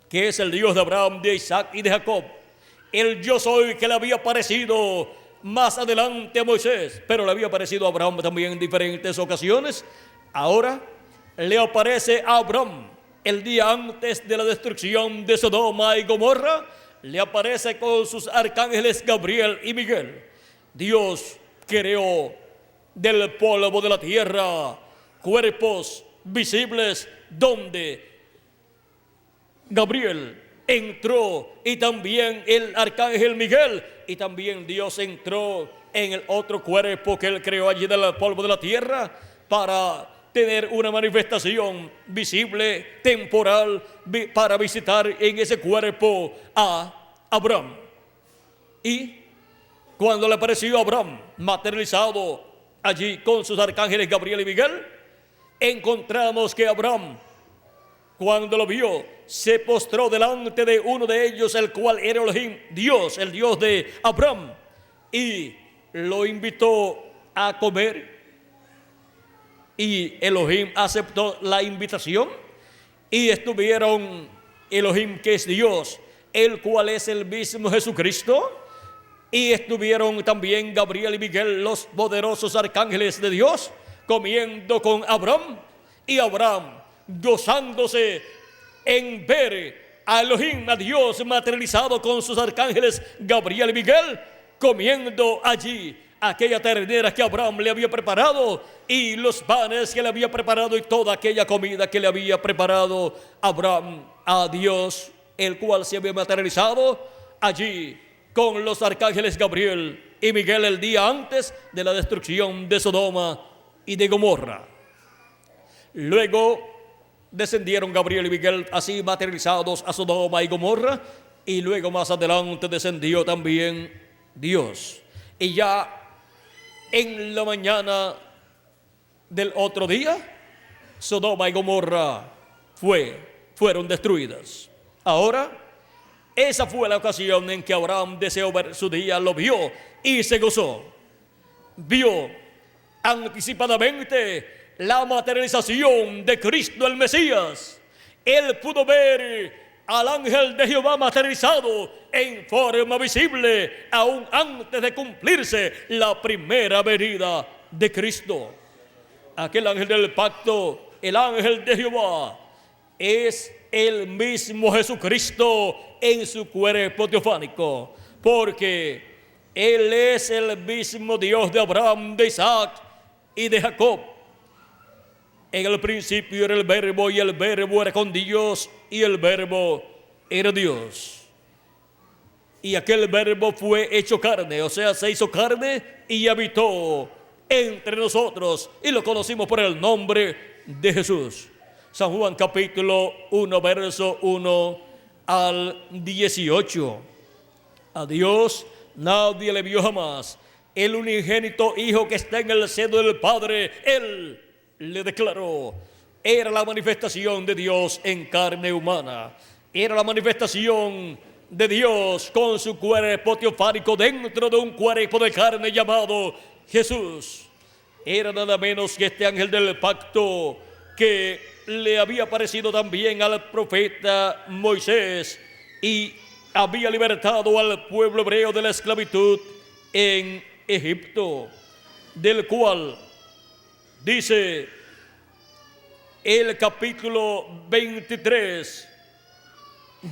que es el Dios de Abraham, de Isaac y de Jacob, el yo soy que le había aparecido más adelante a Moisés, pero le había aparecido a Abraham también en diferentes ocasiones, ahora le aparece a Abraham el día antes de la destrucción de Sodoma y Gomorra. Le aparece con sus arcángeles Gabriel y Miguel. Dios creó del polvo de la tierra cuerpos visibles donde Gabriel entró, y también el arcángel Miguel, y también Dios entró en el otro cuerpo que él creó allí del polvo de la tierra para tener una manifestación visible, temporal, para visitar en ese cuerpo a Abraham. Y cuando le apareció a Abraham materializado allí con sus arcángeles Gabriel y Miguel, encontramos que Abraham, cuando lo vio, se postró delante de uno de ellos, el cual era Elohim, Dios, el Dios de Abraham, y lo invitó a comer. Y Elohim aceptó la invitación, y estuvieron Elohim, que es Dios, el cual es el mismo Jesucristo, y estuvieron también Gabriel y Miguel, los poderosos arcángeles de Dios, comiendo con Abraham, y Abraham gozándose en ver a Elohim, a Dios materializado con sus arcángeles Gabriel y Miguel, comiendo allí aquella ternera que Abraham le había preparado, y los panes que le había preparado, y toda aquella comida que le había preparado Abraham a Dios, el cual se había materializado allí con los arcángeles Gabriel y Miguel el día antes de la destrucción de Sodoma y de Gomorra. Luego descendieron Gabriel y Miguel así materializados a Sodoma y Gomorra, y luego más adelante descendió también Dios. Y ya en la mañana del otro día, Sodoma y Gomorra fueron destruidas. Ahora, esa fue la ocasión en que Abraham deseó ver su día, lo vio y se gozó. Vio anticipadamente la materialización de Cristo el Mesías. Él pudo ver al ángel de Jehová materializado en forma visible, aún antes de cumplirse la primera venida de Cristo. Aquel ángel del pacto, el ángel de Jehová, es el mismo Jesucristo en su cuerpo teofánico, porque Él es el mismo Dios de Abraham, de Isaac y de Jacob. En el principio era el Verbo, y el Verbo era con Dios, y el Verbo era Dios. Y aquel Verbo fue hecho carne, o sea, se hizo carne y habitó entre nosotros, y lo conocimos por el nombre de Jesús. San Juan capítulo 1, verso 1 al 18. A Dios nadie le vio jamás. El unigénito Hijo que está en el seno del Padre, Él le declaró. Era la manifestación de Dios en carne humana. Era la manifestación de Dios con su cuerpo teofánico dentro de un cuerpo de carne llamado Jesús. Era nada menos que este ángel del pacto que le había aparecido también al profeta Moisés y había libertado al pueblo hebreo de la esclavitud en Egipto, del cual dice el capítulo 23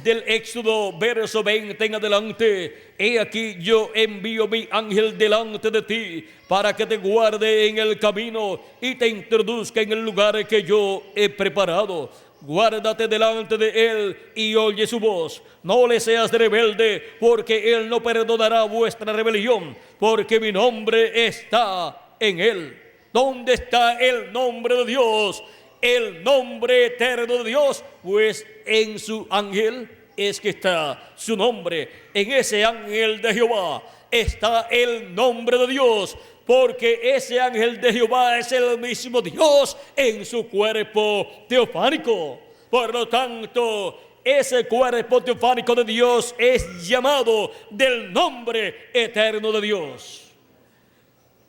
del Éxodo, verso 20 en adelante: he aquí yo envío mi ángel delante de ti para que te guarde en el camino y te introduzca en el lugar que yo he preparado. Guárdate delante de él y oye su voz. No le seas rebelde, porque él no perdonará vuestra rebelión, porque mi nombre está en él. ¿Dónde está el nombre de Dios? El nombre eterno de Dios, pues en su ángel es que está su nombre. En ese ángel de Jehová está el nombre de Dios, porque ese ángel de Jehová es el mismo Dios en su cuerpo teofánico. Por lo tanto, ese cuerpo teofánico de Dios es llamado del nombre eterno de Dios.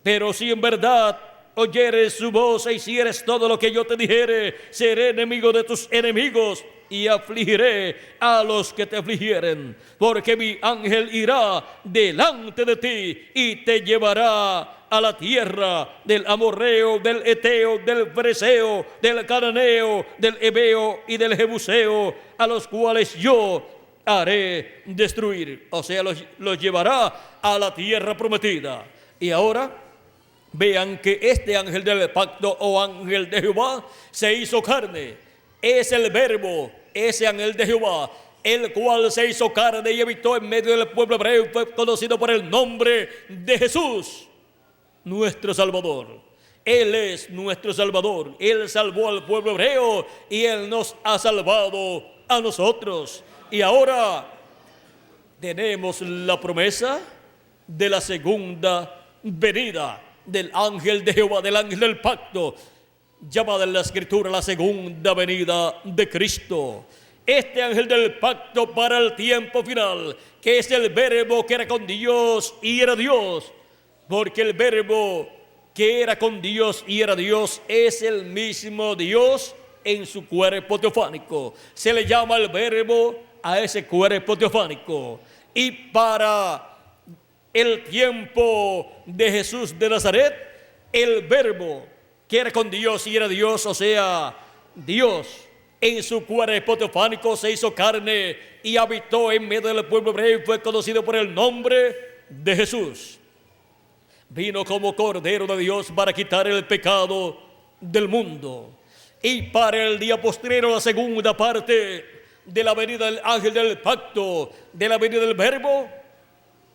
Pero si en verdad oyeres su voz e hicieres todo lo que yo te dijere, seré enemigo de tus enemigos y afligiré a los que te afligieren, porque mi ángel irá delante de ti y te llevará a la tierra del amorreo, del eteo, del fereceo, del cananeo, del heveo y del jebuseo, a los cuales yo haré destruir. O sea, los llevará a la tierra prometida. Y ahora vean que este ángel del pacto o ángel de Jehová se hizo carne. Es el Verbo, ese ángel de Jehová, el cual se hizo carne y habitó en medio del pueblo hebreo y fue conocido por el nombre de Jesús, nuestro Salvador. Él es nuestro Salvador. Él salvó al pueblo hebreo y Él nos ha salvado a nosotros. Y ahora tenemos la promesa de la segunda venida del ángel de Jehová, del ángel del pacto, llamada en la Escritura la segunda venida de Cristo. Este ángel del pacto para el tiempo final, que es el Verbo que era con Dios y era Dios, porque el Verbo que era con Dios y era Dios es el mismo Dios en su cuerpo teofánico. Se le llama el Verbo a ese cuerpo teofánico. Y para el tiempo de Jesús de Nazaret, el Verbo que era con Dios y era Dios, o sea, Dios en su cuerpo teofánico se hizo carne y habitó en medio del pueblo hebreo y fue conocido por el nombre de Jesús. Vino como Cordero de Dios para quitar el pecado del mundo. Y para el día postrero, la segunda parte de la venida del ángel del pacto, de la venida del Verbo,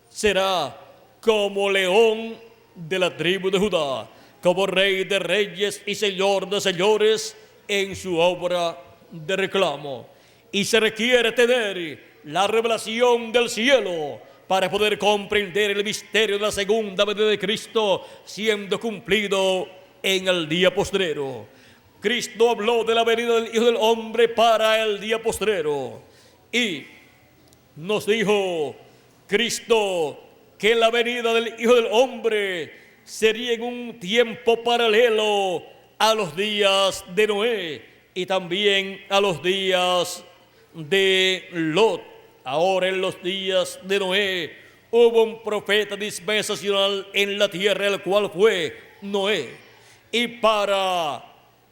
será como león de la tribu de Judá, como rey de reyes y señor de señores en su obra de reclamo. Y se requiere tener la revelación del cielo para poder comprender el misterio de la segunda venida de Cristo siendo cumplido en el día postrero. Cristo habló de la venida del Hijo del Hombre para el día postrero. Y nos dijo Cristo que la venida del Hijo del Hombre sería en un tiempo paralelo a los días de Noé y también a los días de Lot. Ahora en los días de Noé hubo un profeta dispensacional en la tierra, el cual fue Noé. Y para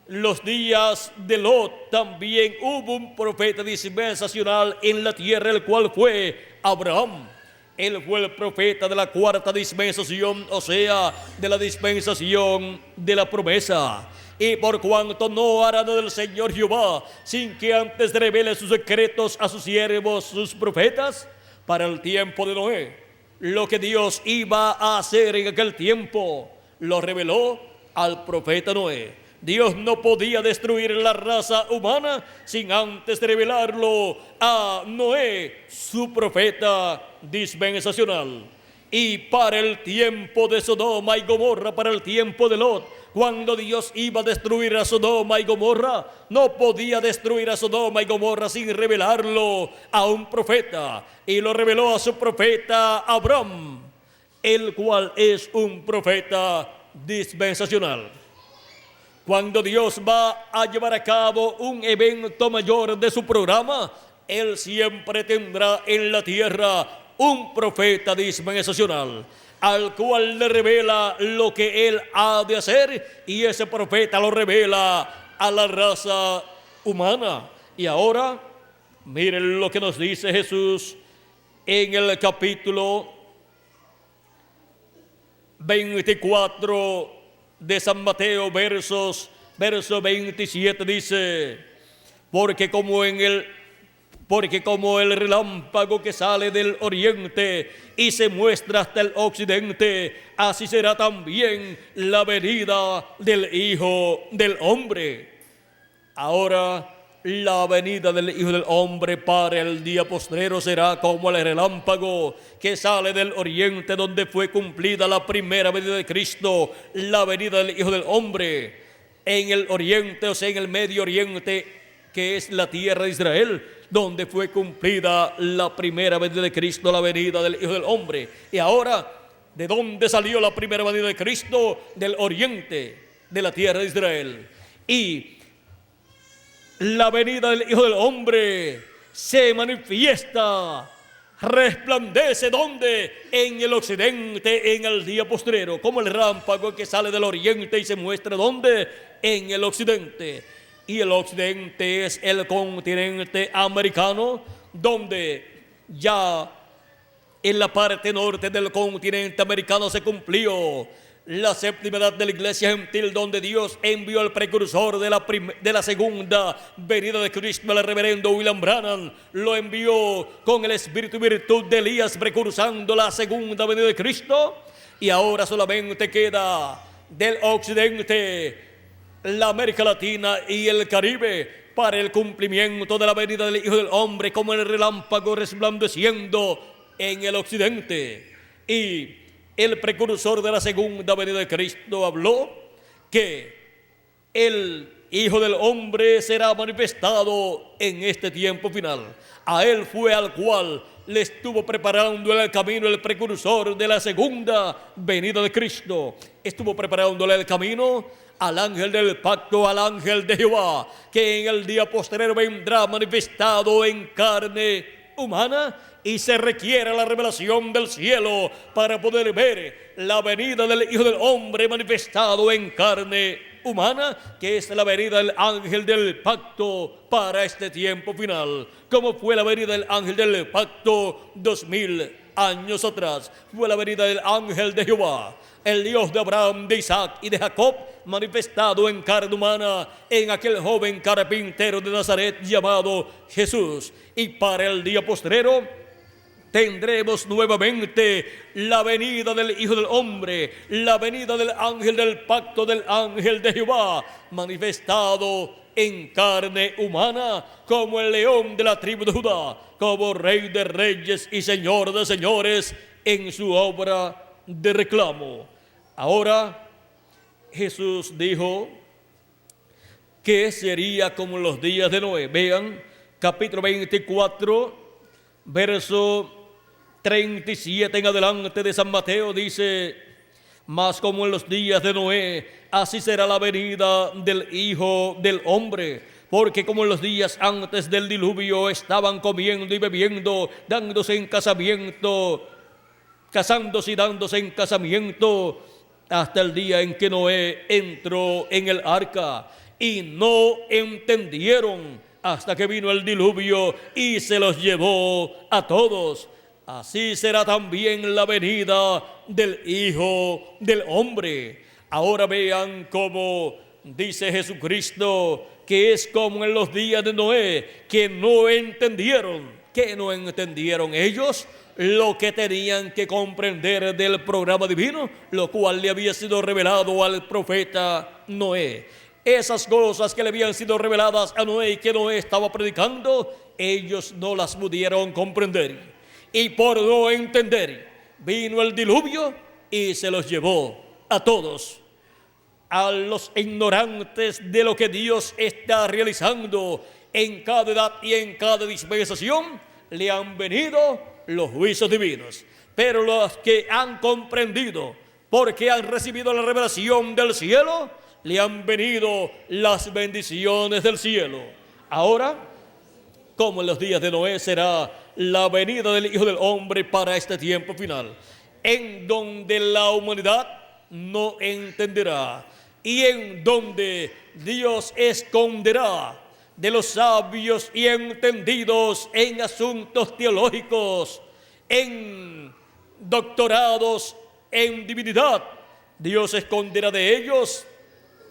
los días de Lot también hubo un profeta dispensacional en la tierra, el cual fue Abraham. Él fue el profeta de la cuarta dispensación, o sea, de la dispensación de la promesa. Y por cuanto no hará nada del Señor Jehová sin que antes revele sus secretos a sus siervos, sus profetas, para el tiempo de Noé, lo que Dios iba a hacer en aquel tiempo, lo reveló al profeta Noé. Dios no podía destruir la raza humana sin antes revelarlo a Noé, su profeta dispensacional. Y para el tiempo de Sodoma y Gomorra, para el tiempo de Lot, cuando Dios iba a destruir a Sodoma y Gomorra, no podía destruir a Sodoma y Gomorra sin revelarlo a un profeta. Y lo reveló a su profeta Abraham, el cual es un profeta dispensacional. Cuando Dios va a llevar a cabo un evento mayor de su programa, Él siempre tendrá en la tierra un profeta dispensacional, al cual le revela lo que Él ha de hacer, y ese profeta lo revela a la raza humana. Y ahora, miren lo que nos dice Jesús en el capítulo 24 de San Mateo, verso 27, dice: porque como el relámpago que sale del oriente y se muestra hasta el occidente, así será también la venida del Hijo del Hombre. Ahora, la venida del Hijo del Hombre para el día postrero será como el relámpago que sale del oriente, donde fue cumplida la primera venida de Cristo, la venida del Hijo del Hombre. En el oriente, o sea, en el Medio Oriente, que es la tierra de Israel, donde fue cumplida la primera venida de Cristo, la venida del Hijo del Hombre. Y ahora, ¿de dónde salió la primera venida de Cristo? Del oriente, de la tierra de Israel. Y la venida del Hijo del Hombre se manifiesta, resplandece, ¿dónde? En el occidente, en el día postrero, como el relámpago que sale del oriente y se muestra, ¿dónde? En el occidente. Y el occidente es el continente americano, donde ya en la parte norte del continente americano se cumplió la séptima edad de la iglesia gentil, donde Dios envió al precursor de la segunda venida de Cristo, el reverendo William Branham. Lo envió con el espíritu y virtud de Elías, precursando la segunda venida de Cristo. Y ahora solamente queda del occidente la América Latina y el Caribe para el cumplimiento de la venida del Hijo del Hombre, como el relámpago resplandeciendo en el occidente. Y el precursor de la segunda venida de Cristo habló que el Hijo del Hombre será manifestado en este tiempo final. A Él fue al cual le estuvo preparando el camino el precursor de la segunda venida de Cristo. Estuvo preparándole el camino al ángel del pacto, al ángel de Jehová, que en el día posterior vendrá manifestado en carne humana, y se requiere la revelación del cielo para poder ver la venida del Hijo del Hombre manifestado en carne humana, que es la venida del ángel del pacto para este tiempo final. Como fue la venida del ángel del pacto 2000 años atrás, fue la venida del ángel de Jehová, el Dios de Abraham, de Isaac y de Jacob, manifestado en carne humana en aquel joven carpintero de Nazaret llamado Jesús. Y para el día postrero tendremos nuevamente la venida del Hijo del Hombre, la venida del ángel del pacto, del ángel de Jehová, manifestado en carne humana como el león de la tribu de Judá, como rey de reyes y señor de señores en su obra de reclamo. Ahora, Jesús dijo que sería como los días de Noé. Vean, capítulo 24, verso 37 en adelante de San Mateo, dice: mas como en los días de Noé, así será la venida del Hijo del Hombre. Porque como en los días antes del diluvio estaban comiendo y bebiendo, dándose en casamiento, casándose y dándose en casamiento, hasta el día en que Noé entró en el arca, y no entendieron hasta que vino el diluvio y se los llevó a todos. Así será también la venida del Hijo del Hombre. Ahora vean cómo dice Jesucristo que es como en los días de Noé, que no entendieron. ¿Qué no entendieron ellos? Lo que tenían que comprender del programa divino, lo cual le había sido revelado al profeta Noé. Esas cosas que le habían sido reveladas a Noé y que Noé estaba predicando, ellos no las pudieron comprender. Y por no entender, vino el diluvio y se los llevó a todos. A los ignorantes de lo que Dios está realizando en cada edad y en cada dispensación, le han venido los juicios divinos. Pero los que han comprendido, porque han recibido la revelación del cielo, le han venido las bendiciones del cielo. Ahora, como en los días de Noé, será la venida del Hijo del Hombre para este tiempo final, en donde la humanidad no entenderá y en donde Dios esconderá de los sabios y entendidos en asuntos teológicos, en doctorados en divinidad. Dios esconderá de ellos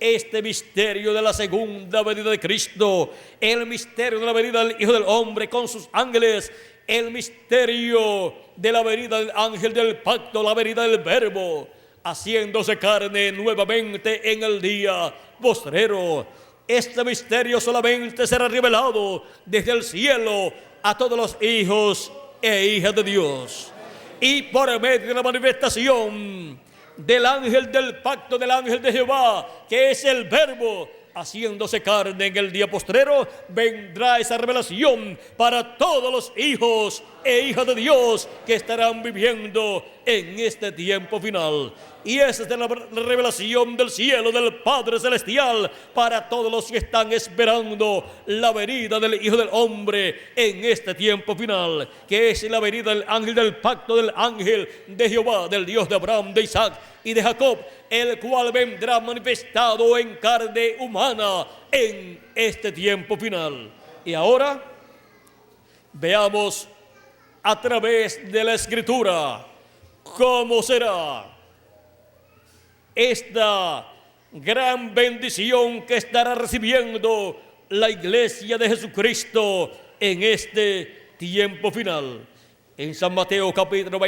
este misterio de la segunda venida de Cristo, el misterio de la venida del Hijo del Hombre con sus ángeles, el misterio de la venida del ángel del pacto, la venida del Verbo, haciéndose carne nuevamente en el día postrero. Este misterio solamente será revelado desde el cielo a todos los hijos e hijas de Dios. Y por medio de la manifestación del ángel del pacto, del ángel de Jehová, que es el Verbo, haciéndose carne en el día postrero, vendrá esa revelación para todos los hijos e hijas de Dios que estarán viviendo en este tiempo final. Y esa es la revelación del cielo, del Padre Celestial, para todos los que están esperando la venida del Hijo del Hombre en este tiempo final, que es la venida del ángel del pacto, del ángel de Jehová, del Dios de Abraham, de Isaac y de Jacob, el cual vendrá manifestado en carne humana en este tiempo final. Y ahora veamos a través de la Escritura cómo será esta gran bendición que estará recibiendo la iglesia de Jesucristo en este tiempo final. En San Mateo capítulo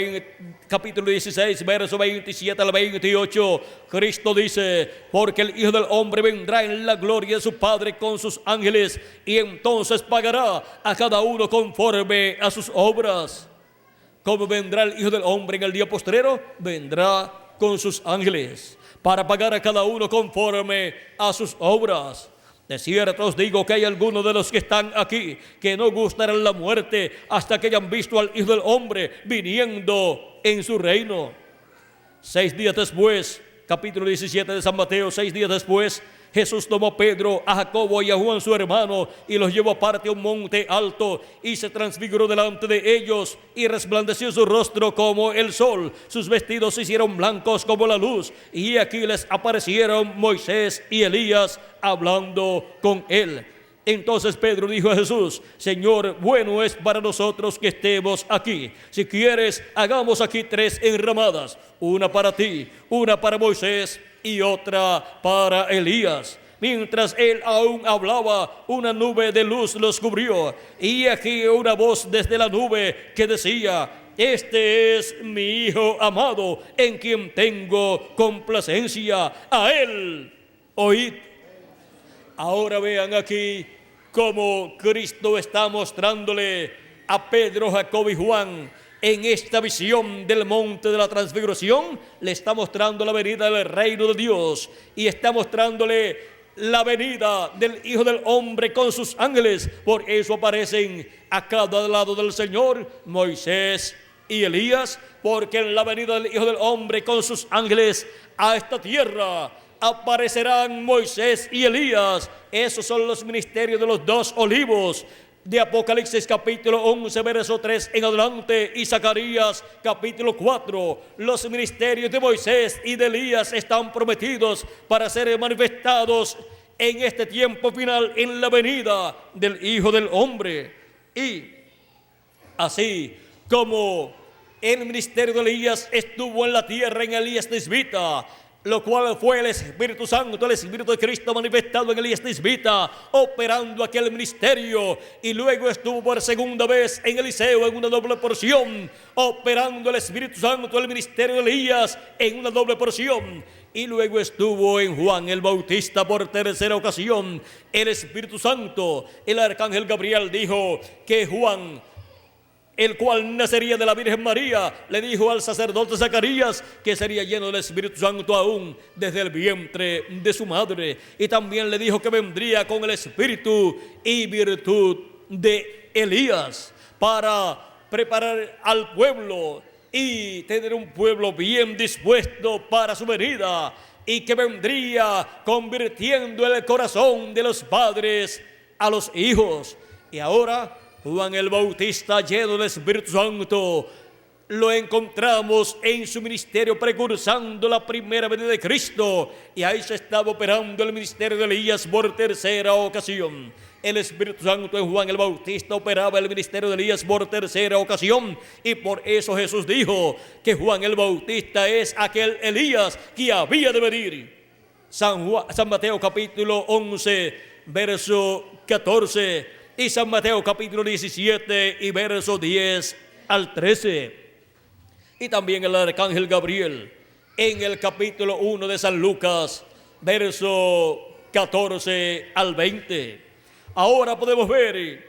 16, verso 27 al 28, Cristo dice: porque el Hijo del Hombre vendrá en la gloria de su Padre con sus ángeles, y entonces pagará a cada uno conforme a sus obras. ¿Cómo vendrá el Hijo del Hombre en el día postrero? Vendrá con sus ángeles para pagar a cada uno conforme a sus obras. De cierto os digo que hay algunos de los que están aquí que no gustarán la muerte hasta que hayan visto al Hijo del Hombre viniendo en su reino. 6 días después, capítulo 17 de San Mateo, 6 días después, Jesús tomó a Pedro, a Jacobo y a Juan su hermano y los llevó aparte a un monte alto y se transfiguró delante de ellos y resplandeció su rostro como el sol. Sus vestidos se hicieron blancos como la luz y aquí les aparecieron Moisés y Elías hablando con él. Entonces Pedro dijo a Jesús: Señor, bueno es para nosotros que estemos aquí. Si quieres, hagamos aquí 3 enramadas, una para ti, una para Moisés y otra para Elías. Mientras él aún hablaba, una nube de luz los cubrió, y aquí una voz desde la nube que decía: este es mi Hijo amado, en quien tengo complacencia, a él oíd. Ahora vean aquí cómo Cristo está mostrándole a Pedro, Jacob y Juan En esta visión del monte de la transfiguración le está mostrando la venida del reino de Dios y está mostrándole la venida del Hijo del Hombre con sus ángeles. Por eso aparecen a cada lado del Señor Moisés y Elías, porque en la venida del Hijo del Hombre con sus ángeles a esta tierra aparecerán Moisés y Elías. Esos son los ministerios de los dos olivos de Apocalipsis capítulo 11 verso 3 en adelante, y Zacarías capítulo 4. Los ministerios de Moisés y de Elías están prometidos para ser manifestados en este tiempo final, en la venida del Hijo del Hombre. Y así como el ministerio de Elías estuvo en la tierra en Elías Tisbita, lo cual fue el Espíritu Santo, el Espíritu de Cristo manifestado en Elías Tisbita, operando aquel ministerio, y luego estuvo por segunda vez en Eliseo en una doble porción, operando el Espíritu Santo, el ministerio de Elías en una doble porción, y luego estuvo en Juan el Bautista por tercera ocasión. El Espíritu Santo, el arcángel Gabriel dijo que Juan, el cual nacería de la Virgen María, le dijo al sacerdote Zacarías que sería lleno del Espíritu Santo aún desde el vientre de su madre. Y también le dijo que vendría con el espíritu y virtud de Elías para preparar al pueblo y tener un pueblo bien dispuesto para su venida, y que vendría convirtiendo el corazón de los padres a los hijos. Y ahora Juan el Bautista, lleno del Espíritu Santo, lo encontramos en su ministerio precursando la primera venida de Cristo, y ahí se estaba operando el ministerio de Elías por tercera ocasión. El Espíritu Santo en Juan el Bautista operaba el ministerio de Elías por tercera ocasión, y por eso Jesús dijo que Juan el Bautista es aquel Elías que había de venir. San Mateo capítulo 11 verso 14 y San Mateo capítulo 17 y verso 10 al 13. Y también el arcángel Gabriel en el capítulo 1 de San Lucas, verso 14 al 20. Ahora podemos ver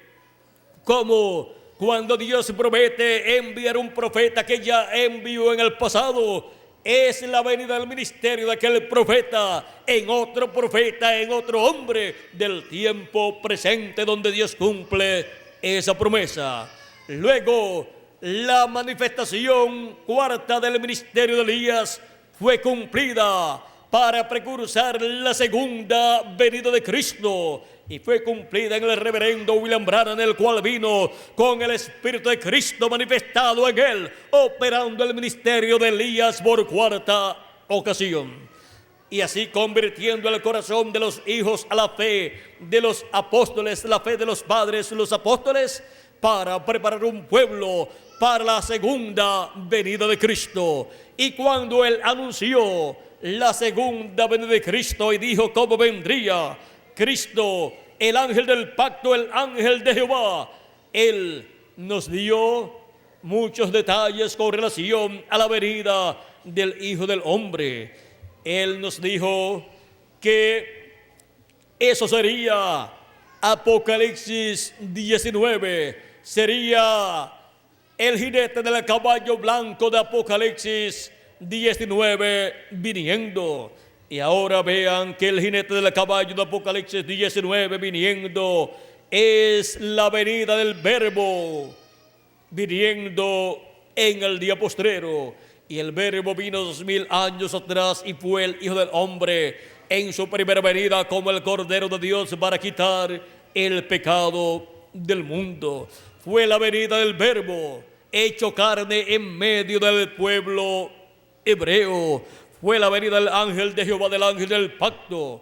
cómo cuando Dios promete enviar un profeta que ya envió en el pasado, es la venida del ministerio de aquel profeta en otro profeta, en otro hombre del tiempo presente, donde Dios cumple esa promesa. Luego, la manifestación cuarta del ministerio de Elías fue cumplida para precursar la segunda venida de Cristo, y fue cumplida en el reverendo William Branham, el cual vino con el Espíritu de Cristo manifestado en él, operando el ministerio de Elías por cuarta ocasión, y así convirtiendo el corazón de los hijos a la fe de los apóstoles, la fe de los padres, los apóstoles, para preparar un pueblo para la segunda venida de Cristo. Y cuando él anunció la segunda venida de Cristo y dijo cómo vendría Cristo, el ángel del pacto, el ángel de Jehová, él nos dio muchos detalles con relación a la venida del Hijo del Hombre. Él nos dijo que eso sería Apocalipsis 19, sería el jinete del caballo blanco de Apocalipsis 19 viniendo. Y ahora vean que el jinete del caballo de Apocalipsis 19 viniendo es la venida del Verbo viniendo en el día postrero. Y el Verbo vino 2000 años atrás y fue el Hijo del Hombre en su primera venida como el Cordero de Dios para quitar el pecado del mundo. Fue la venida del Verbo hecho carne en medio del pueblo hebreo. Fue la venida del ángel de Jehová, del ángel del pacto,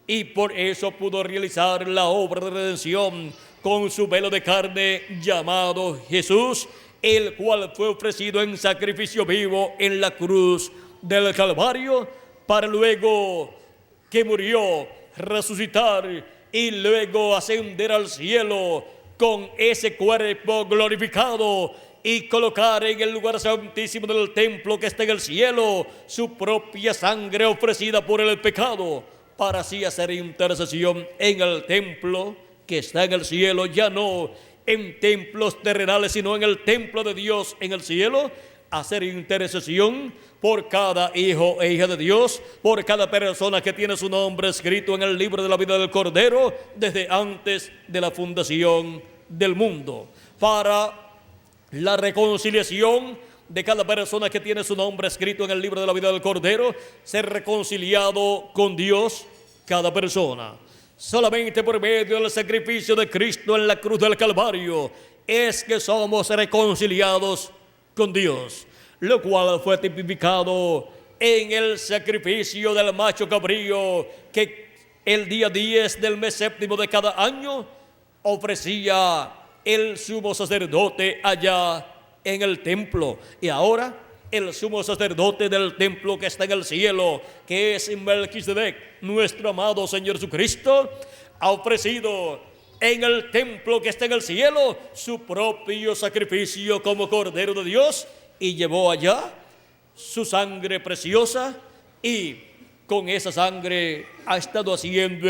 y por eso pudo realizar la obra de redención con su velo de carne llamado Jesús, el cual fue ofrecido en sacrificio vivo en la cruz del Calvario, para luego que murió, resucitar y luego ascender al cielo con ese cuerpo glorificado y colocar en el lugar santísimo del templo que está en el cielo su propia sangre ofrecida por el pecado, para así hacer intercesión en el templo que está en el cielo, ya no en templos terrenales, sino en el templo de Dios en el cielo, hacer intercesión por cada hijo e hija de Dios, por cada persona que tiene su nombre escrito en el libro de la vida del Cordero desde antes de la fundación del mundo, para la reconciliación de cada persona que tiene su nombre escrito en el libro de la vida del Cordero, ser reconciliado con Dios cada persona. Solamente por medio del sacrificio de Cristo en la cruz del Calvario es que somos reconciliados con Dios, lo cual fue tipificado en el sacrificio del macho cabrío que el día 10 del mes séptimo de cada año ofrecía el sumo sacerdote allá en el templo. Y ahora el sumo sacerdote del templo que está en el cielo, que es Melquisedec, nuestro amado Señor Jesucristo, ha ofrecido en el templo que está en el cielo su propio sacrificio como Cordero de Dios, y llevó allá su sangre preciosa, y con esa sangre ha estado haciendo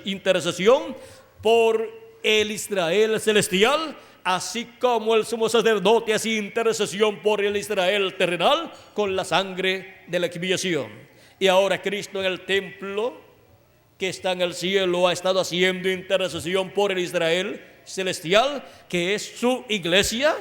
intercesión por el Israel celestial, así como el sumo sacerdote hacía intercesión por el Israel terrenal con la sangre de la expiación. Y ahora Cristo en el templo que está en el cielo ha estado haciendo intercesión por el Israel celestial, que es su iglesia,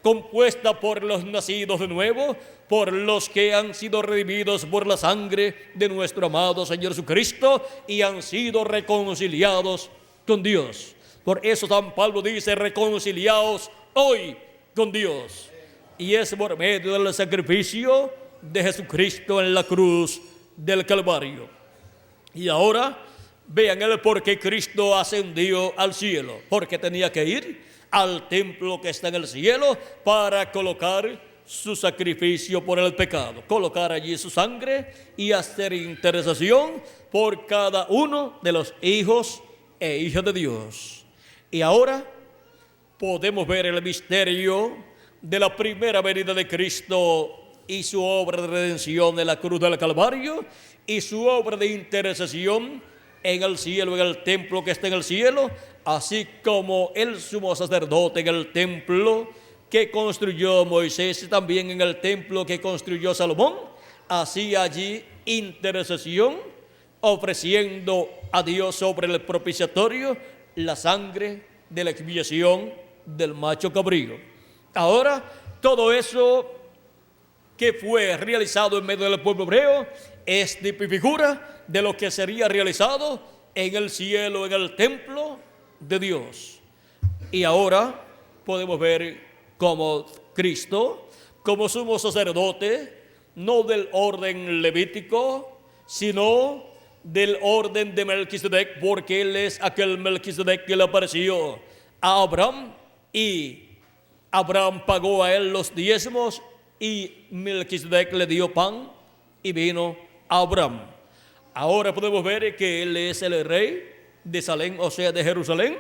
compuesta por los nacidos de nuevo, por los que han sido redimidos por la sangre de nuestro amado Señor Jesucristo y han sido reconciliados con Dios. Por eso San Pablo dice: reconciliaos hoy con Dios. Y es por medio del sacrificio de Jesucristo en la cruz del Calvario. Y ahora vean el por qué Cristo ascendió al cielo. Porque tenía que ir al templo que está en el cielo para colocar su sacrificio por el pecado, colocar allí su sangre y hacer intercesión por cada uno de los hijos e hijas de Dios. Y ahora podemos ver el misterio de la primera venida de Cristo y su obra de redención en la cruz del Calvario y su obra de intercesión en el cielo, en el templo que está en el cielo, así como el sumo sacerdote en el templo que construyó Moisés y también en el templo que construyó Salomón, hacía allí intercesión, ofreciendo a Dios sobre el propiciatorio la sangre de la expiación del macho cabrío. Ahora, todo eso que fue realizado en medio del pueblo hebreo es figura de lo que sería realizado en el cielo, en el templo de Dios. Y ahora podemos ver cómo Cristo, como sumo sacerdote, no del orden levítico, sino del orden de Melquisedec, porque él es aquel Melquisedec que le apareció a Abraham, y Abraham pagó a él los diezmos, y Melquisedec le dio pan y vino a Abraham. Ahora podemos ver que él es el rey de Salem, o sea, de Jerusalén,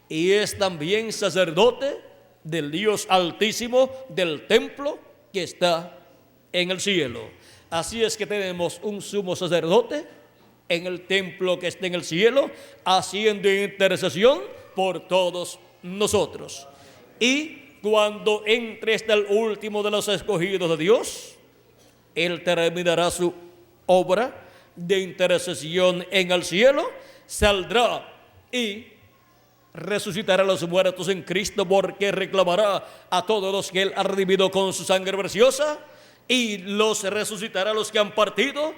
y es también sacerdote del Dios Altísimo, del templo que está en el cielo. Así es que tenemos un sumo sacerdote en el templo que está en el cielo, haciendo intercesión por todos nosotros. Y cuando entre hasta el último de los escogidos de Dios, él terminará su obra de intercesión en el cielo, saldrá y resucitará a los muertos en Cristo, porque reclamará a todos los que él ha redimido con su sangre preciosa, y los resucitará a los que han partido,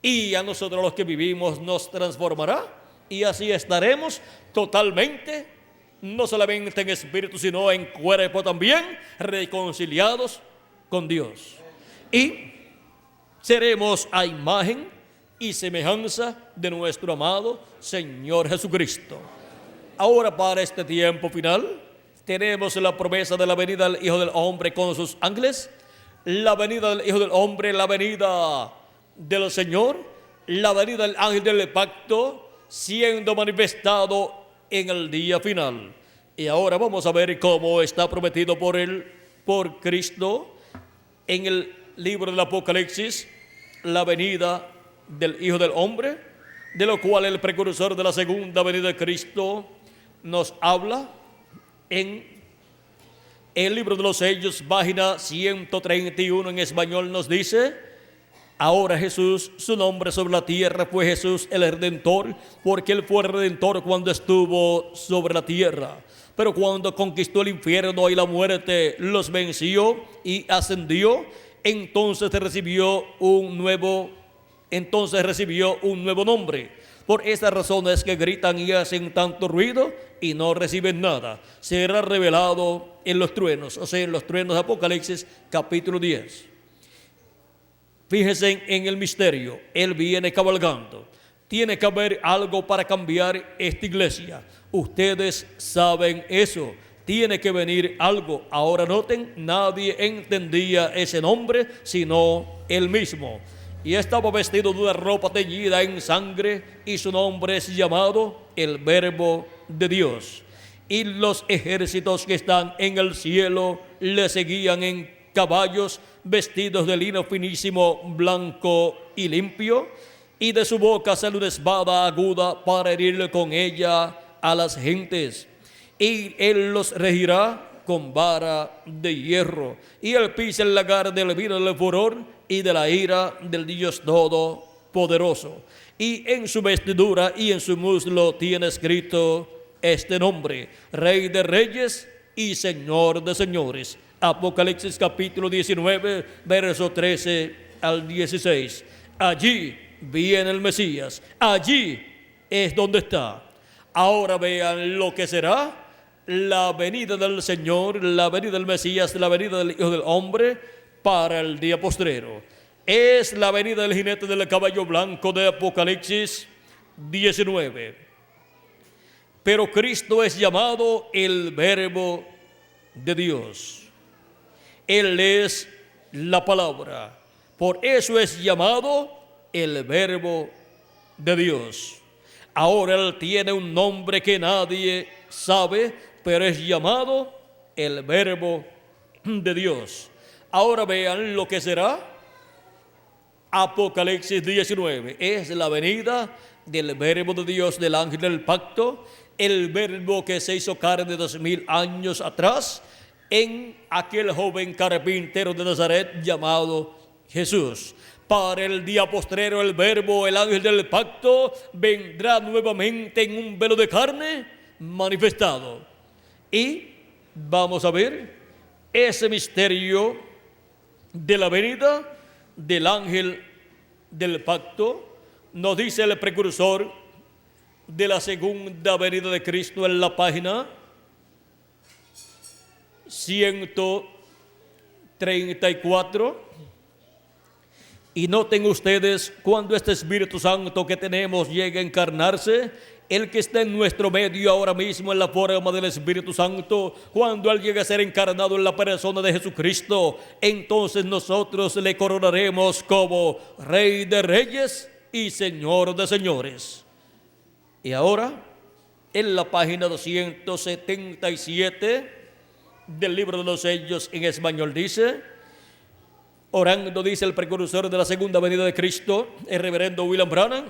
y a nosotros los que vivimos nos transformará, y así estaremos totalmente, no solamente en espíritu, sino en cuerpo también, reconciliados con Dios. Y seremos a imagen y semejanza de nuestro amado Señor Jesucristo. Ahora, para este tiempo final, tenemos la promesa de la venida del Hijo del Hombre con sus ángeles, la venida del Hijo del Hombre, la venida del Señor, la venida del ángel del pacto, siendo manifestado en el día final. Y ahora vamos a ver cómo está prometido por Cristo en el libro del Apocalipsis, la venida del Hijo del Hombre, de lo cual el precursor de la segunda venida de Cristo nos habla En el libro de los Hechos, página 131 en español, nos dice: ahora Jesús, su nombre sobre la tierra fue Jesús el Redentor, porque Él fue el Redentor cuando estuvo sobre la tierra. Pero cuando conquistó el infierno y la muerte, los venció y ascendió, entonces recibió un nuevo nombre. Por esta razón es que gritan y hacen tanto ruido y no reciben nada. Será revelado en los truenos, o sea, en los truenos de Apocalipsis capítulo 10. Fíjense en el misterio. Él viene cabalgando. Tiene que haber algo para cambiar esta iglesia. Ustedes saben eso. Tiene que venir algo. Ahora noten, nadie entendía ese nombre sino él mismo. Y estaba vestido de una ropa teñida en sangre, y su nombre es llamado el Verbo de Dios. Y los ejércitos que están en el cielo le seguían en caballos vestidos de lino finísimo, blanco y limpio, y de su boca sale una espada aguda para herirle con ella a las gentes. Y él los regirá con vara de hierro, y él pisa el lagar del vino del furor y de la ira del Dios Todopoderoso. Y en su vestidura y en su muslo tiene escrito este nombre: Rey de Reyes y Señor de Señores. Apocalipsis capítulo 19, verso 13 al 16. Allí viene el Mesías, allí es donde está. Ahora vean lo que será la venida del Señor, la venida del Mesías, la venida del Hijo del Hombre para el día postrero. Es la venida del jinete del caballo blanco de Apocalipsis 19. Pero Cristo es llamado el Verbo de Dios. Él es la palabra. Por eso es llamado el Verbo de Dios. Ahora Él tiene un nombre que nadie sabe, pero es llamado el Verbo de Dios. Ahora vean lo que será Apocalipsis 19. Es la venida del Verbo de Dios, del ángel del pacto, el Verbo que se hizo carne 2000 años atrás, en aquel joven carpintero de Nazaret llamado Jesús. Para el día postrero, el Verbo, el ángel del pacto, vendrá nuevamente en un velo de carne manifestado. Y vamos a ver ese misterio de la venida del ángel del pacto. Nos dice el precursor de la segunda venida de Cristo en la página 134. Y noten ustedes, cuando este Espíritu Santo que tenemos llegue a encarnarse, el que está en nuestro medio ahora mismo en la forma del Espíritu Santo, cuando Él llegue a ser encarnado en la persona de Jesucristo, entonces nosotros le coronaremos como Rey de Reyes y Señor de Señores. Y ahora, en la página 277 del libro de los Hechos en español dice: orando, dice el precursor de la segunda venida de Cristo, el reverendo William Branham,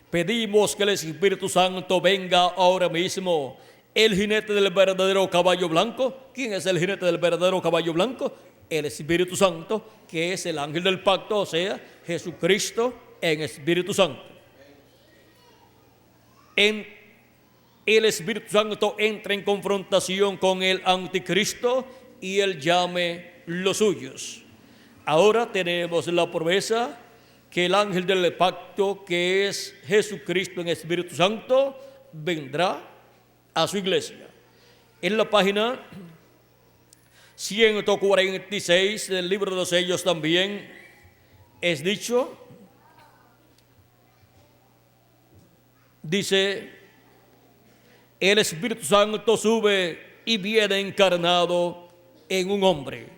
pedimos que el Espíritu Santo venga ahora mismo. El jinete del verdadero caballo blanco. ¿Quién es el jinete del verdadero caballo blanco? El Espíritu Santo, que es el ángel del pacto, o sea, Jesucristo en Espíritu Santo. El Espíritu Santo entra en confrontación con el anticristo y él llame los suyos. Ahora tenemos la promesa que el ángel del pacto, que es Jesucristo en Espíritu Santo, vendrá a su iglesia. En la página 146 del libro de los Hechos también es dicho, dice: el Espíritu Santo sube y viene encarnado en un hombre.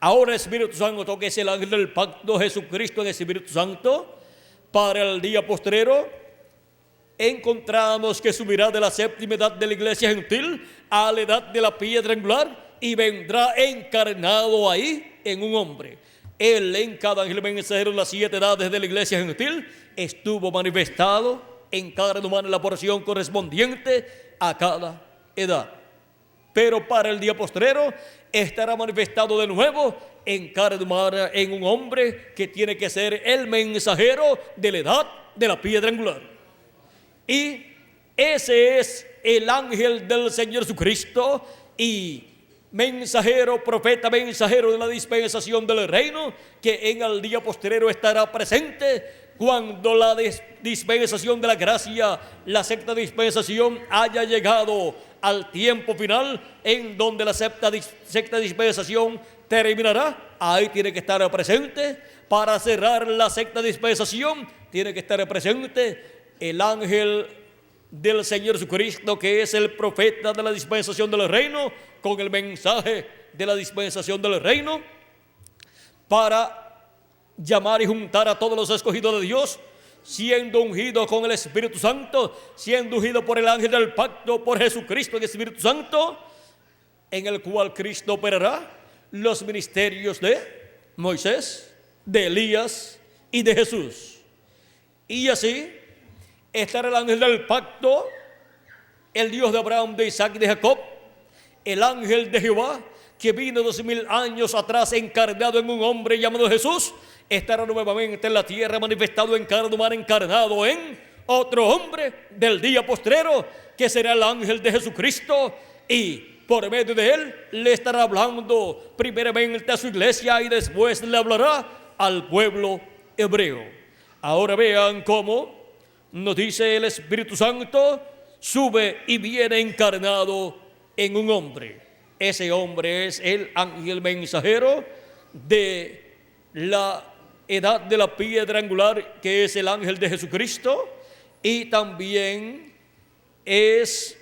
Ahora el Espíritu Santo, que es el ángel del pacto, Jesucristo en el Espíritu Santo, para el día postrero, encontramos que subirá de la séptima edad de la iglesia gentil a la edad de la piedra angular y vendrá encarnado ahí en un hombre. Él, en cada ángel mensajero de las 7 edades de la iglesia gentil, estuvo manifestado en carne humana en la porción correspondiente a cada edad. Pero para el día postrero estará manifestado de nuevo en carne humana, en un hombre que tiene que ser el mensajero de la edad de la piedra angular. Y ese es el ángel del Señor Jesucristo y mensajero, profeta mensajero de la dispensación del reino, que en el día postrero estará presente cuando la dispensación de la gracia, la sexta dispensación, haya llegado al tiempo final, en donde la sexta dispensación terminará. Ahí tiene que estar presente. Para cerrar la sexta dispensación tiene que estar presente el ángel del Señor Jesucristo, que es el profeta de la dispensación del reino, con el mensaje de la dispensación del reino, para llamar y juntar a todos los escogidos de Dios, siendo ungido con el Espíritu Santo, siendo ungido por el ángel del pacto, por Jesucristo, el Espíritu Santo, en el cual Cristo operará los ministerios de Moisés, de Elías y de Jesús. Y así estará el ángel del pacto, el Dios de Abraham, de Isaac y de Jacob, el ángel de Jehová, que vino 2000 años atrás encarnado en un hombre llamado Jesús, estará nuevamente en la tierra manifestado en carne humana, encarnado en otro hombre del día postrero, que será el ángel de Jesucristo, y por medio de él le estará hablando primeramente a su iglesia y después le hablará al pueblo hebreo. Ahora vean cómo nos dice el Espíritu Santo, sube y viene encarnado en un hombre. Ese hombre es el ángel mensajero de la edad de la piedra angular, que es el ángel de Jesucristo, y también es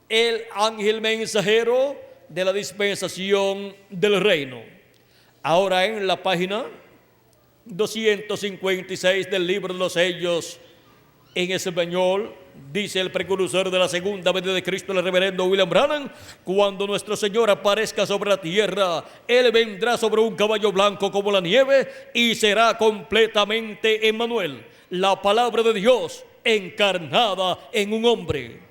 el ángel mensajero de la dispensación del reino. Ahora en la página 256 del libro de los sellos, en español, dice el precursor de la segunda venida de Cristo, el reverendo William Branham: cuando nuestro Señor aparezca sobre la tierra, Él vendrá sobre un caballo blanco como la nieve y será completamente Emmanuel, la palabra de Dios encarnada en un hombre.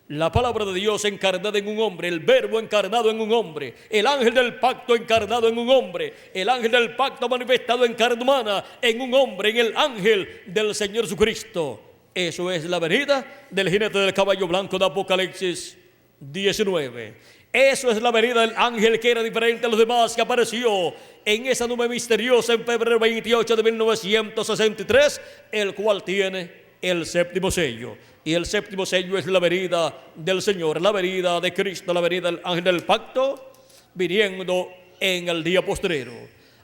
La palabra de Dios encarnada en un hombre, el verbo encarnado en un hombre, el ángel del pacto encarnado en un hombre, el ángel del pacto manifestado en carne humana en un hombre, en el ángel del Señor Jesucristo. Eso es la venida del jinete del caballo blanco de Apocalipsis 19. Eso es la venida del ángel que era diferente a los demás, que apareció en esa nube misteriosa en febrero 28 de 1963, el cual tiene el séptimo sello. Y el séptimo sello es la venida del Señor, la venida de Cristo, la venida del ángel del pacto, viniendo en el día postrero.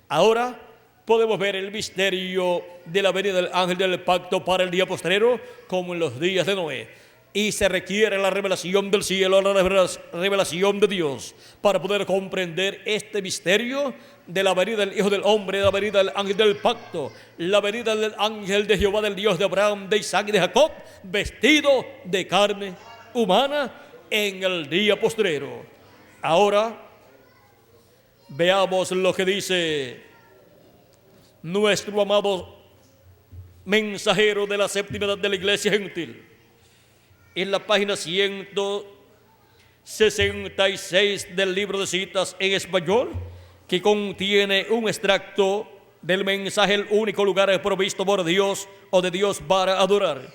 Ahora podemos ver el misterio de la venida del ángel del pacto para el día postrero, como en los días de Noé. Y se requiere la revelación del cielo, la revelación de Dios, para poder comprender este misterio de la venida del Hijo del Hombre, la venida del ángel del pacto, la venida del ángel de Jehová, del Dios de Abraham, de Isaac y de Jacob, vestido de carne humana en el día postrero. Ahora veamos lo que dice nuestro amado mensajero de la séptima edad de la iglesia gentil, en la página 166 del libro de citas en español, que contiene un extracto del mensaje: el único lugar provisto por Dios o de Dios para adorar.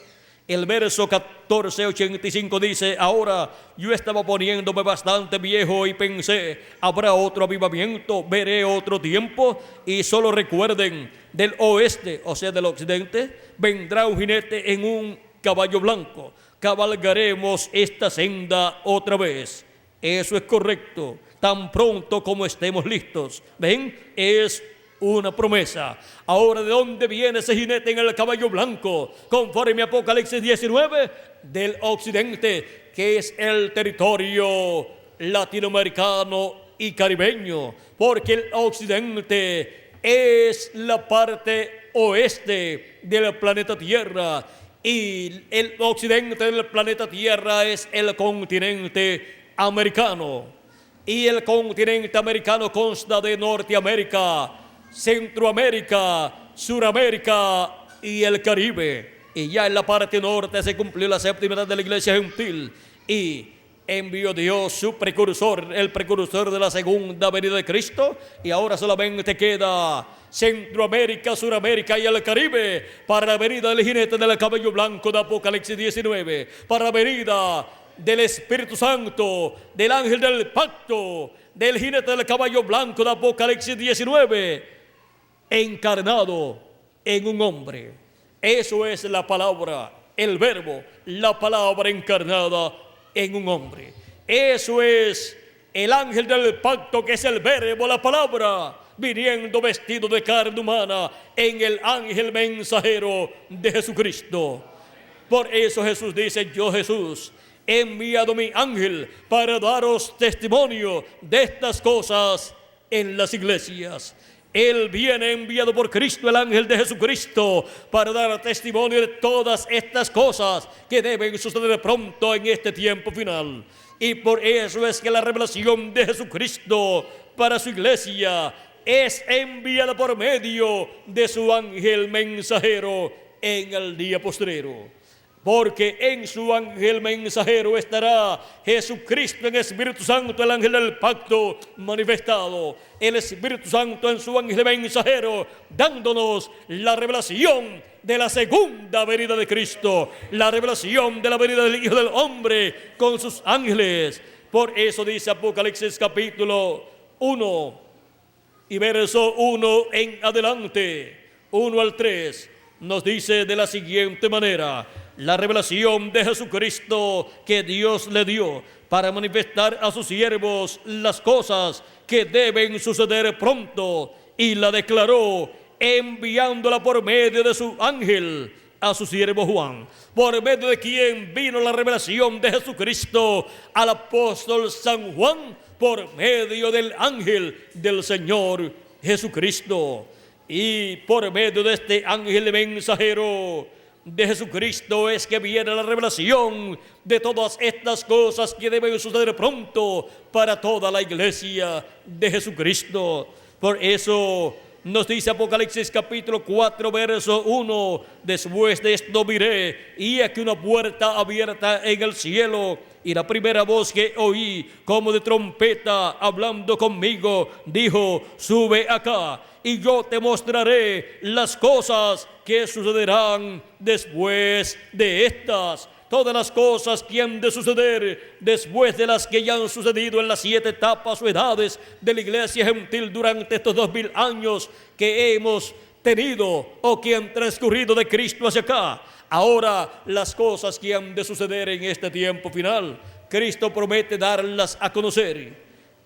El verso 1485 dice: ahora yo estaba poniéndome bastante viejo y pensé, habrá otro avivamiento, veré otro tiempo, y solo recuerden, del oeste, o sea del occidente, vendrá un jinete en un caballo blanco, cabalgaremos esta senda otra vez. Eso es correcto, tan pronto como estemos listos. ¿Ven? Es una promesa. Ahora, ¿de dónde viene ese jinete en el caballo blanco? Conforme a Apocalipsis 19, del occidente, que es el territorio latinoamericano y caribeño, porque el occidente es la parte oeste del planeta Tierra, y el occidente del planeta Tierra es el continente americano, y el continente americano consta de Norteamérica, Centroamérica, Suramérica y el Caribe. Y ya en la parte norte se cumplió la séptima edad de la iglesia gentil, y envió Dios su precursor, el precursor de la segunda venida de Cristo, y ahora solamente queda Centroamérica, Suramérica y el Caribe para la venida del jinete del caballo blanco de Apocalipsis 19, para la venida del Espíritu Santo, del ángel del pacto, del jinete del caballo blanco de Apocalipsis 19, encarnado en un hombre. Eso es la palabra, el verbo, la palabra encarnada en un hombre. Eso es el ángel del pacto, que es el verbo, la palabra, viniendo vestido de carne humana en el ángel mensajero de Jesucristo. Por eso Jesús dice: yo, Jesús, he enviado mi ángel para daros testimonio de estas cosas en las iglesias. Él viene enviado por Cristo, el ángel de Jesucristo, para dar testimonio de todas estas cosas que deben suceder pronto en este tiempo final. Y por eso es que la revelación de Jesucristo para su iglesia es enviada por medio de su ángel mensajero en el día postrero. Porque en su ángel mensajero estará Jesucristo en Espíritu Santo, el ángel del pacto manifestado. El Espíritu Santo en su ángel mensajero, dándonos la revelación de la segunda venida de Cristo, la revelación de la venida del Hijo del Hombre con sus ángeles. Por eso dice Apocalipsis capítulo 1 y verso 1 en adelante, 1 al 3, nos dice de la siguiente manera: la revelación de Jesucristo que Dios le dio para manifestar a sus siervos las cosas que deben suceder pronto, y la declaró enviándola por medio de su ángel a su siervo Juan, por medio de quien vino la revelación de Jesucristo al apóstol San Juan, por medio del ángel del Señor Jesucristo. Y por medio de este ángel mensajero de Jesucristo es que viene la revelación de todas estas cosas que deben suceder pronto para toda la iglesia de Jesucristo. Por eso nos dice Apocalipsis capítulo 4 verso 1: después de esto miré, y aquí una puerta abierta en el cielo, y la primera voz que oí como de trompeta hablando conmigo dijo: sube acá, y yo te mostraré las cosas que sucederán después de estas. Todas las cosas que han de suceder después de las que ya han sucedido en las 7 etapas o edades de la iglesia gentil durante estos 2000 años que hemos tenido o que han transcurrido de Cristo hacia acá. Ahora, las cosas que han de suceder en este tiempo final, Cristo promete darlas a conocer.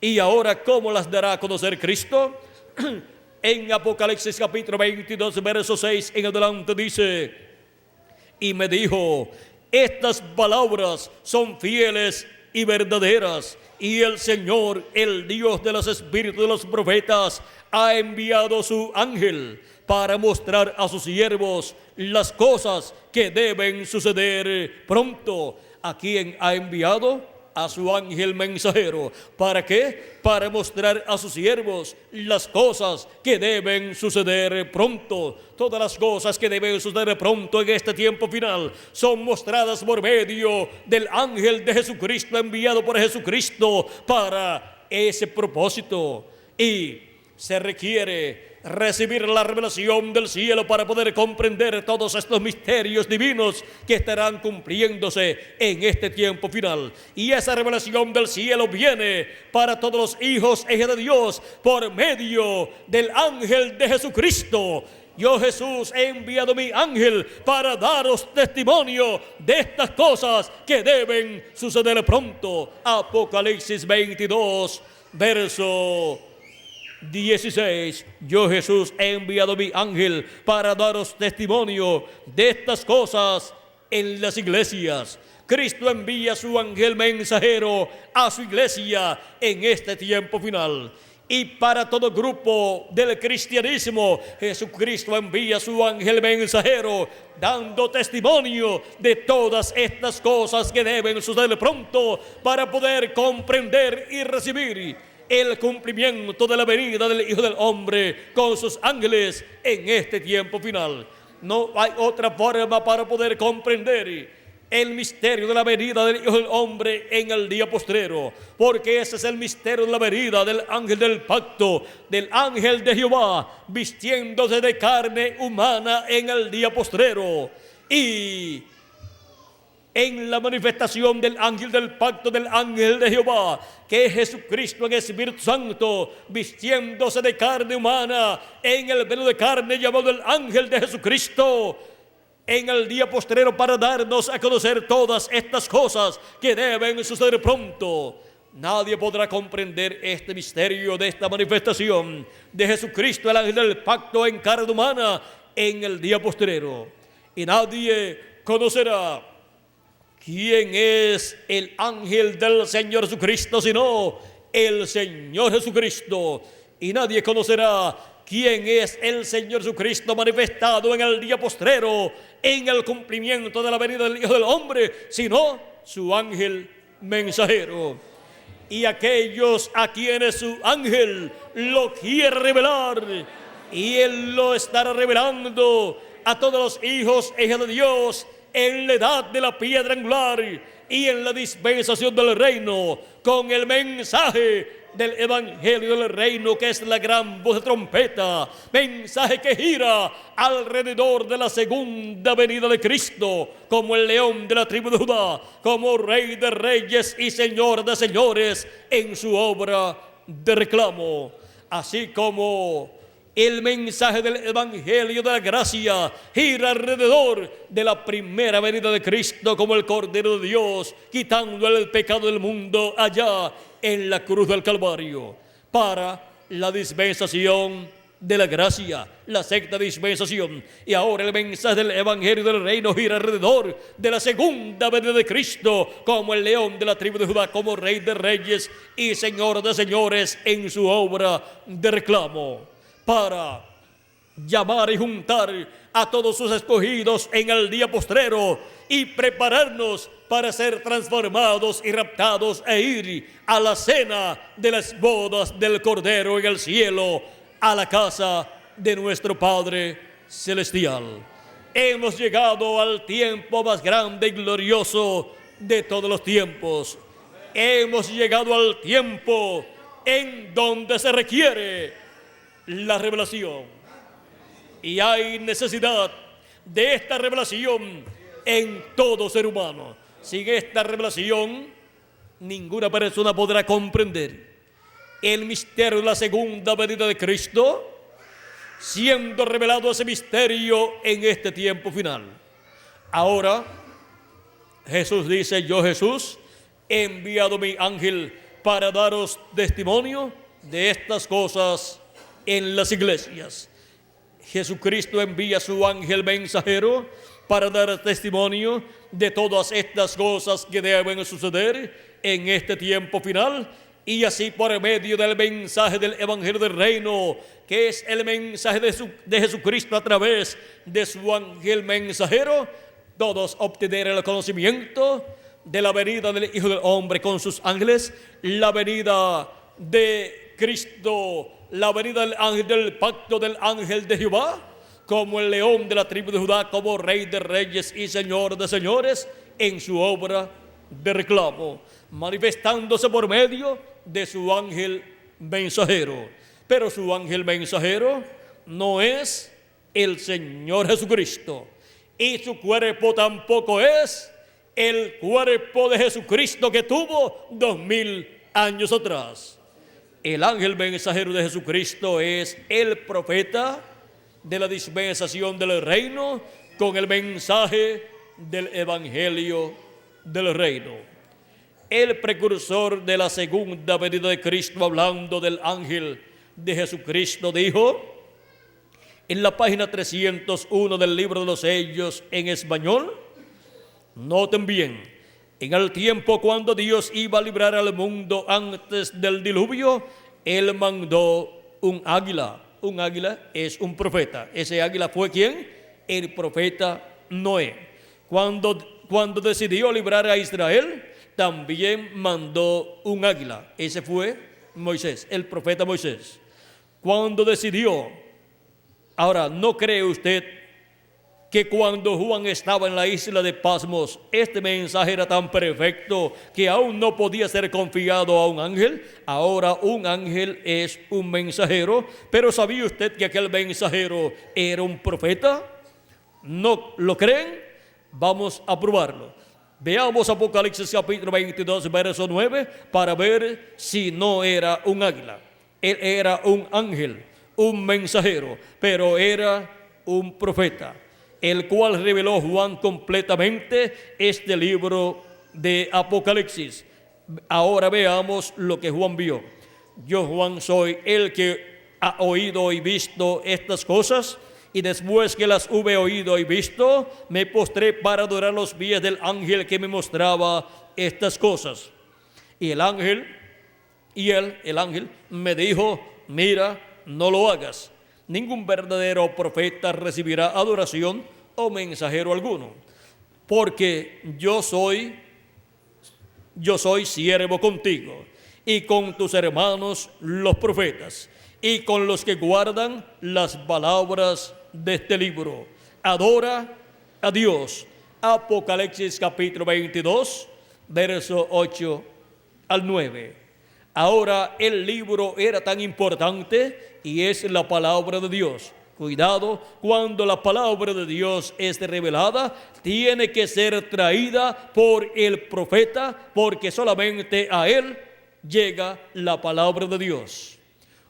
Y ahora, ¿cómo las dará a conocer Cristo? En Apocalipsis capítulo 22, verso 6 en adelante dice: y me dijo: estas palabras son fieles y verdaderas, y el Señor, el Dios de los espíritus de los profetas, ha enviado su ángel para mostrar a sus siervos las cosas que deben suceder pronto. ¿A quién ha enviado? A su ángel mensajero. ¿Para qué? Para mostrar a sus siervos las cosas que deben suceder pronto. Todas las cosas que deben suceder pronto en este tiempo final son mostradas por medio del ángel de Jesucristo, enviado por Jesucristo para ese propósito. Y se requiere recibir la revelación del cielo para poder comprender todos estos misterios divinos que estarán cumpliéndose en este tiempo final. Y esa revelación del cielo viene para todos los hijos e hijas de Dios por medio del ángel de Jesucristo. Yo, Jesús, he enviado mi ángel para daros testimonio de estas cosas que deben suceder pronto. Apocalipsis 22, verso 16. Yo, Jesús, he enviado mi ángel para daros testimonio de estas cosas en las iglesias. Cristo envía su ángel mensajero a su iglesia en este tiempo final. Y para todo grupo del cristianismo, Jesucristo envía su ángel mensajero dando testimonio de todas estas cosas que deben suceder pronto para poder comprender y recibir el cumplimiento de la venida del Hijo del Hombre con sus ángeles en este tiempo final. No hay otra forma para poder comprender el misterio de la venida del Hijo del Hombre en el día postrero, porque ese es el misterio de la venida del ángel del pacto, del ángel de Jehová, vistiéndose de carne humana en el día postrero. Y en la manifestación del ángel del pacto, del ángel de Jehová, que es Jesucristo en el Espíritu Santo, vistiéndose de carne humana en el velo de carne llamado el ángel de Jesucristo, en el día postrero, para darnos a conocer todas estas cosas que deben suceder pronto. Nadie podrá comprender este misterio de esta manifestación de Jesucristo, el ángel del pacto en carne humana, en el día postrero. Y nadie conocerá quién es el ángel del Señor Jesucristo, sino el Señor Jesucristo. Y nadie conocerá quién es el Señor Jesucristo manifestado en el día postrero, en el cumplimiento de la venida del Hijo del Hombre, sino su ángel mensajero. Y aquellos a quienes su ángel lo quiere revelar, y él lo estará revelando a todos los hijos e hijas de Dios en la edad de la piedra angular y en la dispensación del reino, con el mensaje del evangelio del reino, que es la gran voz de trompeta, mensaje que gira alrededor de la segunda venida de Cristo, como el león de la tribu de Judá, como rey de reyes y señor de señores en su obra de reclamo. Así como el mensaje del evangelio de la gracia gira alrededor de la primera venida de Cristo como el Cordero de Dios, quitando el pecado del mundo allá en la cruz del Calvario, para la dispensación de la gracia, la sexta dispensación. Y ahora el mensaje del evangelio del reino gira alrededor de la segunda venida de Cristo, como el león de la tribu de Judá, como rey de reyes y señor de señores en su obra de reclamo, para llamar y juntar a todos sus escogidos en el día postrero y prepararnos para ser transformados y raptados e ir a la cena de las bodas del Cordero en el cielo, a la casa de nuestro Padre Celestial. Hemos llegado al tiempo más grande y glorioso de todos los tiempos. Hemos llegado al tiempo en donde se requiere la revelación, y hay necesidad de esta revelación en todo ser humano. Sin esta revelación, ninguna persona podrá comprender el misterio de la segunda venida de Cristo, siendo revelado ese misterio en este tiempo final. Ahora Jesús dice: yo, Jesús, he enviado mi ángel para daros testimonio de estas cosas en las iglesias. Jesucristo envía su ángel mensajero para dar testimonio de todas estas cosas que deben suceder en este tiempo final, y así por medio del mensaje del evangelio del reino, que es el mensaje de Jesucristo a través de su ángel mensajero, todos obtener el conocimiento de la venida del Hijo del Hombre con sus ángeles, la venida de Cristo, la venida del ángel del pacto, del ángel de Jehová, como el león de la tribu de Judá, como rey de reyes y señor de señores en su obra de reclamo, manifestándose por medio de su ángel mensajero. Pero su ángel mensajero no es el Señor Jesucristo, y su cuerpo tampoco es el cuerpo de Jesucristo que tuvo 2000 años atrás. El ángel mensajero de Jesucristo es el profeta de la dispensación del reino, con el mensaje del evangelio del reino. El precursor de la segunda venida de Cristo, hablando del ángel de Jesucristo, dijo en la página 301 del libro de los sellos en español: noten bien, en el tiempo cuando Dios iba a librar al mundo antes del diluvio, Él mandó un águila. Un águila es un profeta. Ese águila fue ¿quién? El profeta Noé. Cuando decidió librar a Israel, también mandó un águila. Ese fue Moisés, el profeta Moisés. Cuando decidió, ahora, ¿no cree usted que cuando Juan estaba en la isla de Patmos, este mensaje era tan perfecto que aún no podía ser confiado a un ángel. Ahora un ángel es un mensajero, pero ¿sabía usted que aquel mensajero era un profeta? ¿No lo creen? Vamos a probarlo. Veamos Apocalipsis capítulo 22, verso 9, para ver si no era un águila. Él era un ángel, un mensajero, pero era un profeta, el cual reveló Juan completamente este libro de Apocalipsis. Ahora veamos lo que Juan vio. Yo, Juan, soy el que ha oído y visto estas cosas, y después que las hube oído y visto, me postré para adorar los pies del ángel que me mostraba estas cosas. Y el ángel me dijo: mira, no lo hagas. Ningún verdadero profeta recibirá adoración o mensajero alguno, porque yo soy siervo contigo y con tus hermanos los profetas y con los que guardan las palabras de este libro. Adora a Dios. Apocalipsis capítulo 22, verso 8 al 9. Ahora el libro era tan importante y es la palabra de Dios. Cuidado, cuando la palabra de Dios es revelada, tiene que ser traída por el profeta, porque solamente a él llega la palabra de Dios.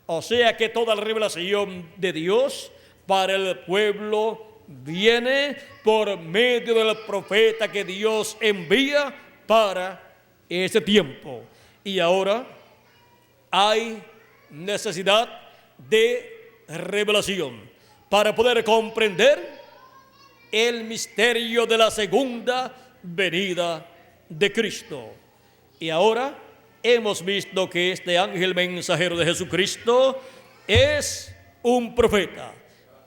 O sea que toda la revelación de Dios para el pueblo viene por medio del profeta que Dios envía para ese tiempo. Y ahora hay necesidad de revelación para poder comprender el misterio de la segunda venida de Cristo. Y ahora hemos visto que este ángel mensajero de Jesucristo es un profeta,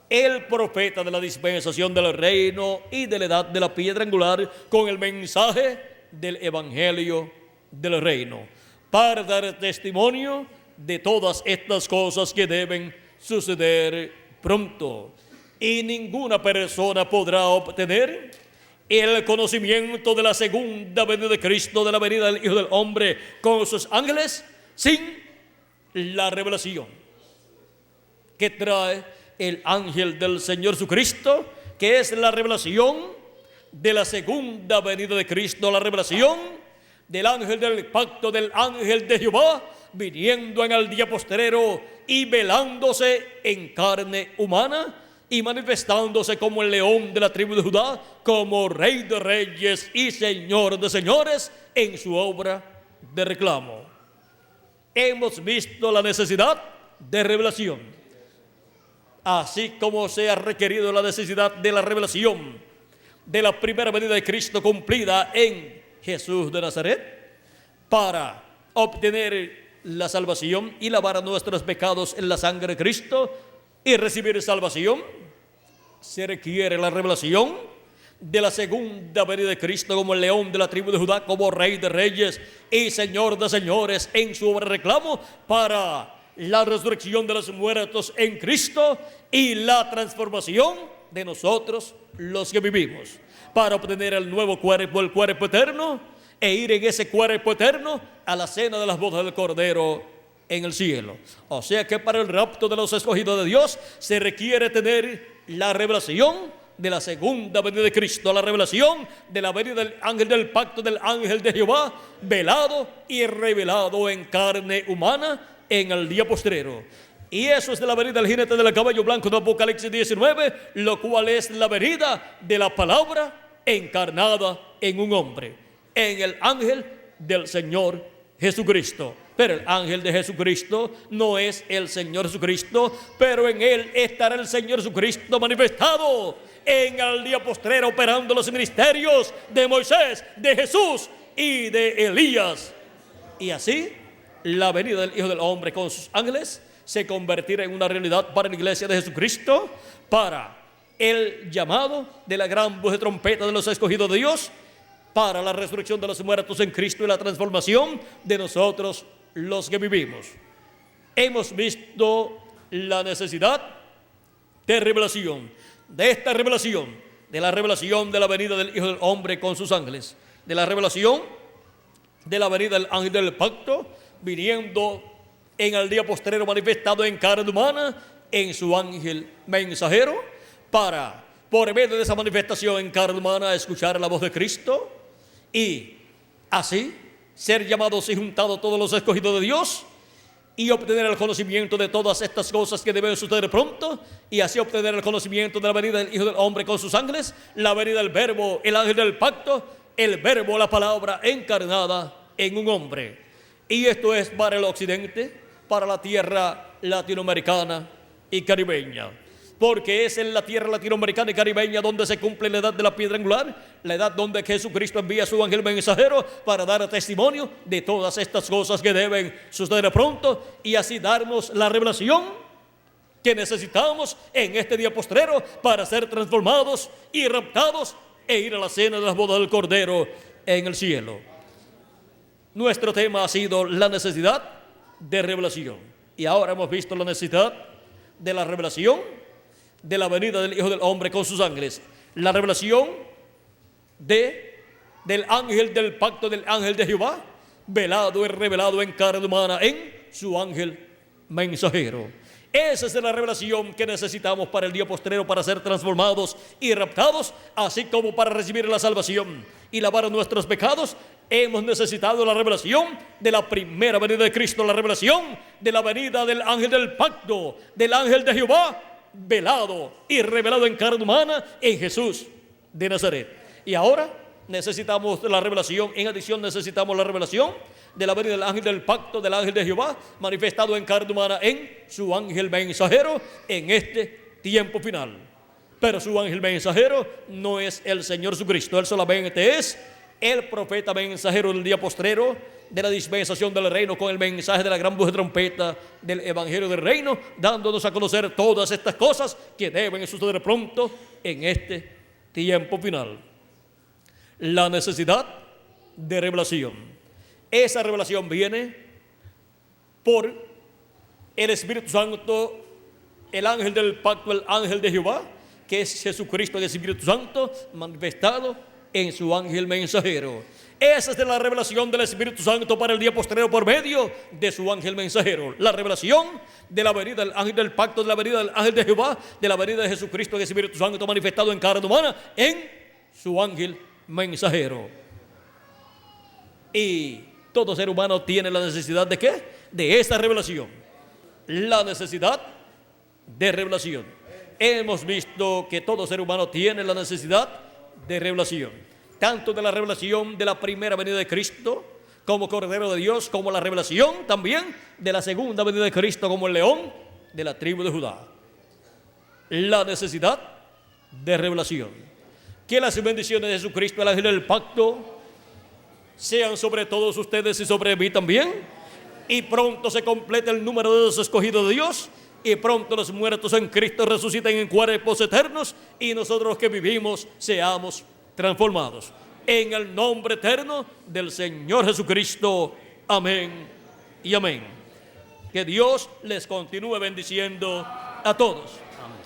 el profeta de la dispensación del reino y de la edad de la piedra angular, con el mensaje del evangelio del reino, para dar testimonio de todas estas cosas que deben suceder pronto. Y ninguna persona podrá obtener el conocimiento de la segunda venida de Cristo, de la venida del Hijo del Hombre con sus ángeles, sin la revelación que trae el ángel del Señor Jesucristo, que es la revelación de la segunda venida de Cristo, la revelación del ángel del pacto, del ángel de Jehová, viniendo en el día postrero y velándose en carne humana y manifestándose como el león de la tribu de Judá, como rey de reyes y señor de señores en su obra de reclamo. Hemos visto la necesidad de revelación, así como se ha requerido la necesidad de la revelación de la primera venida de Cristo cumplida en Jesús de Nazaret, para obtener la salvación y lavar nuestros pecados en la sangre de Cristo y recibir salvación. Se requiere la revelación de la segunda venida de Cristo como el león de la tribu de Judá, como rey de reyes y señor de señores en su obra de reclamo, para la resurrección de los muertos en Cristo y la transformación de nosotros los que vivimos, para obtener el nuevo cuerpo, el cuerpo eterno, e ir en ese cuerpo eterno a la cena de las bodas del Cordero en el cielo. O sea que para el rapto de los escogidos de Dios se requiere tener la revelación de la segunda venida de Cristo, la revelación de la venida del ángel del pacto, del ángel de Jehová, velado y revelado en carne humana en el día postrero. Y eso es de la venida del jinete del caballo blanco de Apocalipsis 19, lo cual es la venida de la palabra encarnada en un hombre, en el ángel del Señor Jesucristo. Pero el ángel de Jesucristo no es el Señor Jesucristo, pero en él estará el Señor Jesucristo manifestado en el día postrero, operando los ministerios de Moisés, de Jesús y de Elías. Y así la venida del Hijo del Hombre con sus ángeles se convertirá en una realidad para la iglesia de Jesucristo, para el llamado de la gran voz de trompeta de los escogidos de Dios, para la resurrección de los muertos en Cristo y la transformación de nosotros los que vivimos. Hemos visto la necesidad de revelación. De esta revelación de la revelación de la venida del Hijo del Hombre con sus ángeles, de la revelación de la venida del ángel del pacto, viniendo en el día postrero manifestado en carne humana, en su ángel mensajero, para, por medio de esa manifestación en carne humana, escuchar la voz de Cristo y así ser llamados y juntados todos los escogidos de Dios y obtener el conocimiento de todas estas cosas que deben suceder pronto, y así obtener el conocimiento de la venida del Hijo del Hombre con sus ángeles, la venida del Verbo, el ángel del pacto, el Verbo, la palabra encarnada en un hombre. Y esto es para el occidente, para la tierra latinoamericana y caribeña, porque es en la tierra latinoamericana y caribeña donde se cumple la edad de la piedra angular, la edad donde Jesucristo envía a su ángel mensajero para dar testimonio de todas estas cosas que deben suceder pronto, y así darnos la revelación que necesitamos en este día postrero para ser transformados y raptados e ir a la cena de las bodas del Cordero en el cielo. Nuestro tema ha sido la necesidad de revelación, y ahora hemos visto la necesidad de la revelación de la venida del Hijo del Hombre con sus ángeles, la revelación del ángel del pacto, del ángel de Jehová, velado y revelado en carne humana en su ángel mensajero. Esa es la revelación que necesitamos para el día postrero, para ser transformados y raptados, así como para recibir la salvación y lavar nuestros pecados. Hemos necesitado la revelación de la primera venida de Cristo, la revelación de la venida del ángel del pacto, del ángel de Jehová, velado y revelado en carne humana en Jesús de Nazaret. Y ahora necesitamos la revelación, en adición necesitamos la revelación de la venida del ángel del pacto, del ángel de Jehová, manifestado en carne humana en su ángel mensajero en este tiempo final. Pero su ángel mensajero no es el Señor Jesucristo, él solamente es el profeta mensajero del día postrero, de la dispensación del reino, con el mensaje de la gran voz de trompeta del evangelio del reino, dándonos a conocer todas estas cosas que deben suceder pronto en este tiempo final. La necesidad de revelación. Esa revelación viene por el Espíritu Santo, el ángel del pacto, el ángel de Jehová, que es Jesucristo, el Espíritu Santo manifestado en su ángel mensajero. Esa es la revelación del Espíritu Santo para el día postrero por medio de su ángel mensajero. La revelación de la venida del ángel del pacto, de la venida del ángel de Jehová, de la venida de Jesucristo, el Espíritu Santo manifestado en carne humana en su ángel mensajero. Y todo ser humano tiene la necesidad de ¿qué? De esta revelación. La necesidad de revelación. Hemos visto que todo ser humano tiene la necesidad de revelación, tanto de la revelación de la primera venida de Cristo como Cordero de Dios, como la revelación también de la segunda venida de Cristo como el león de la tribu de Judá. La necesidad de revelación. Que las bendiciones de Jesucristo, el ángel del pacto, sean sobre todos ustedes y sobre mí también, y pronto se complete el número de los escogidos de Dios, y pronto los muertos en Cristo resuciten en cuerpos eternos, y nosotros que vivimos seamos transformados. En el nombre eterno del Señor Jesucristo. Amén y amén. Que Dios les continúe bendiciendo a todos. Amén.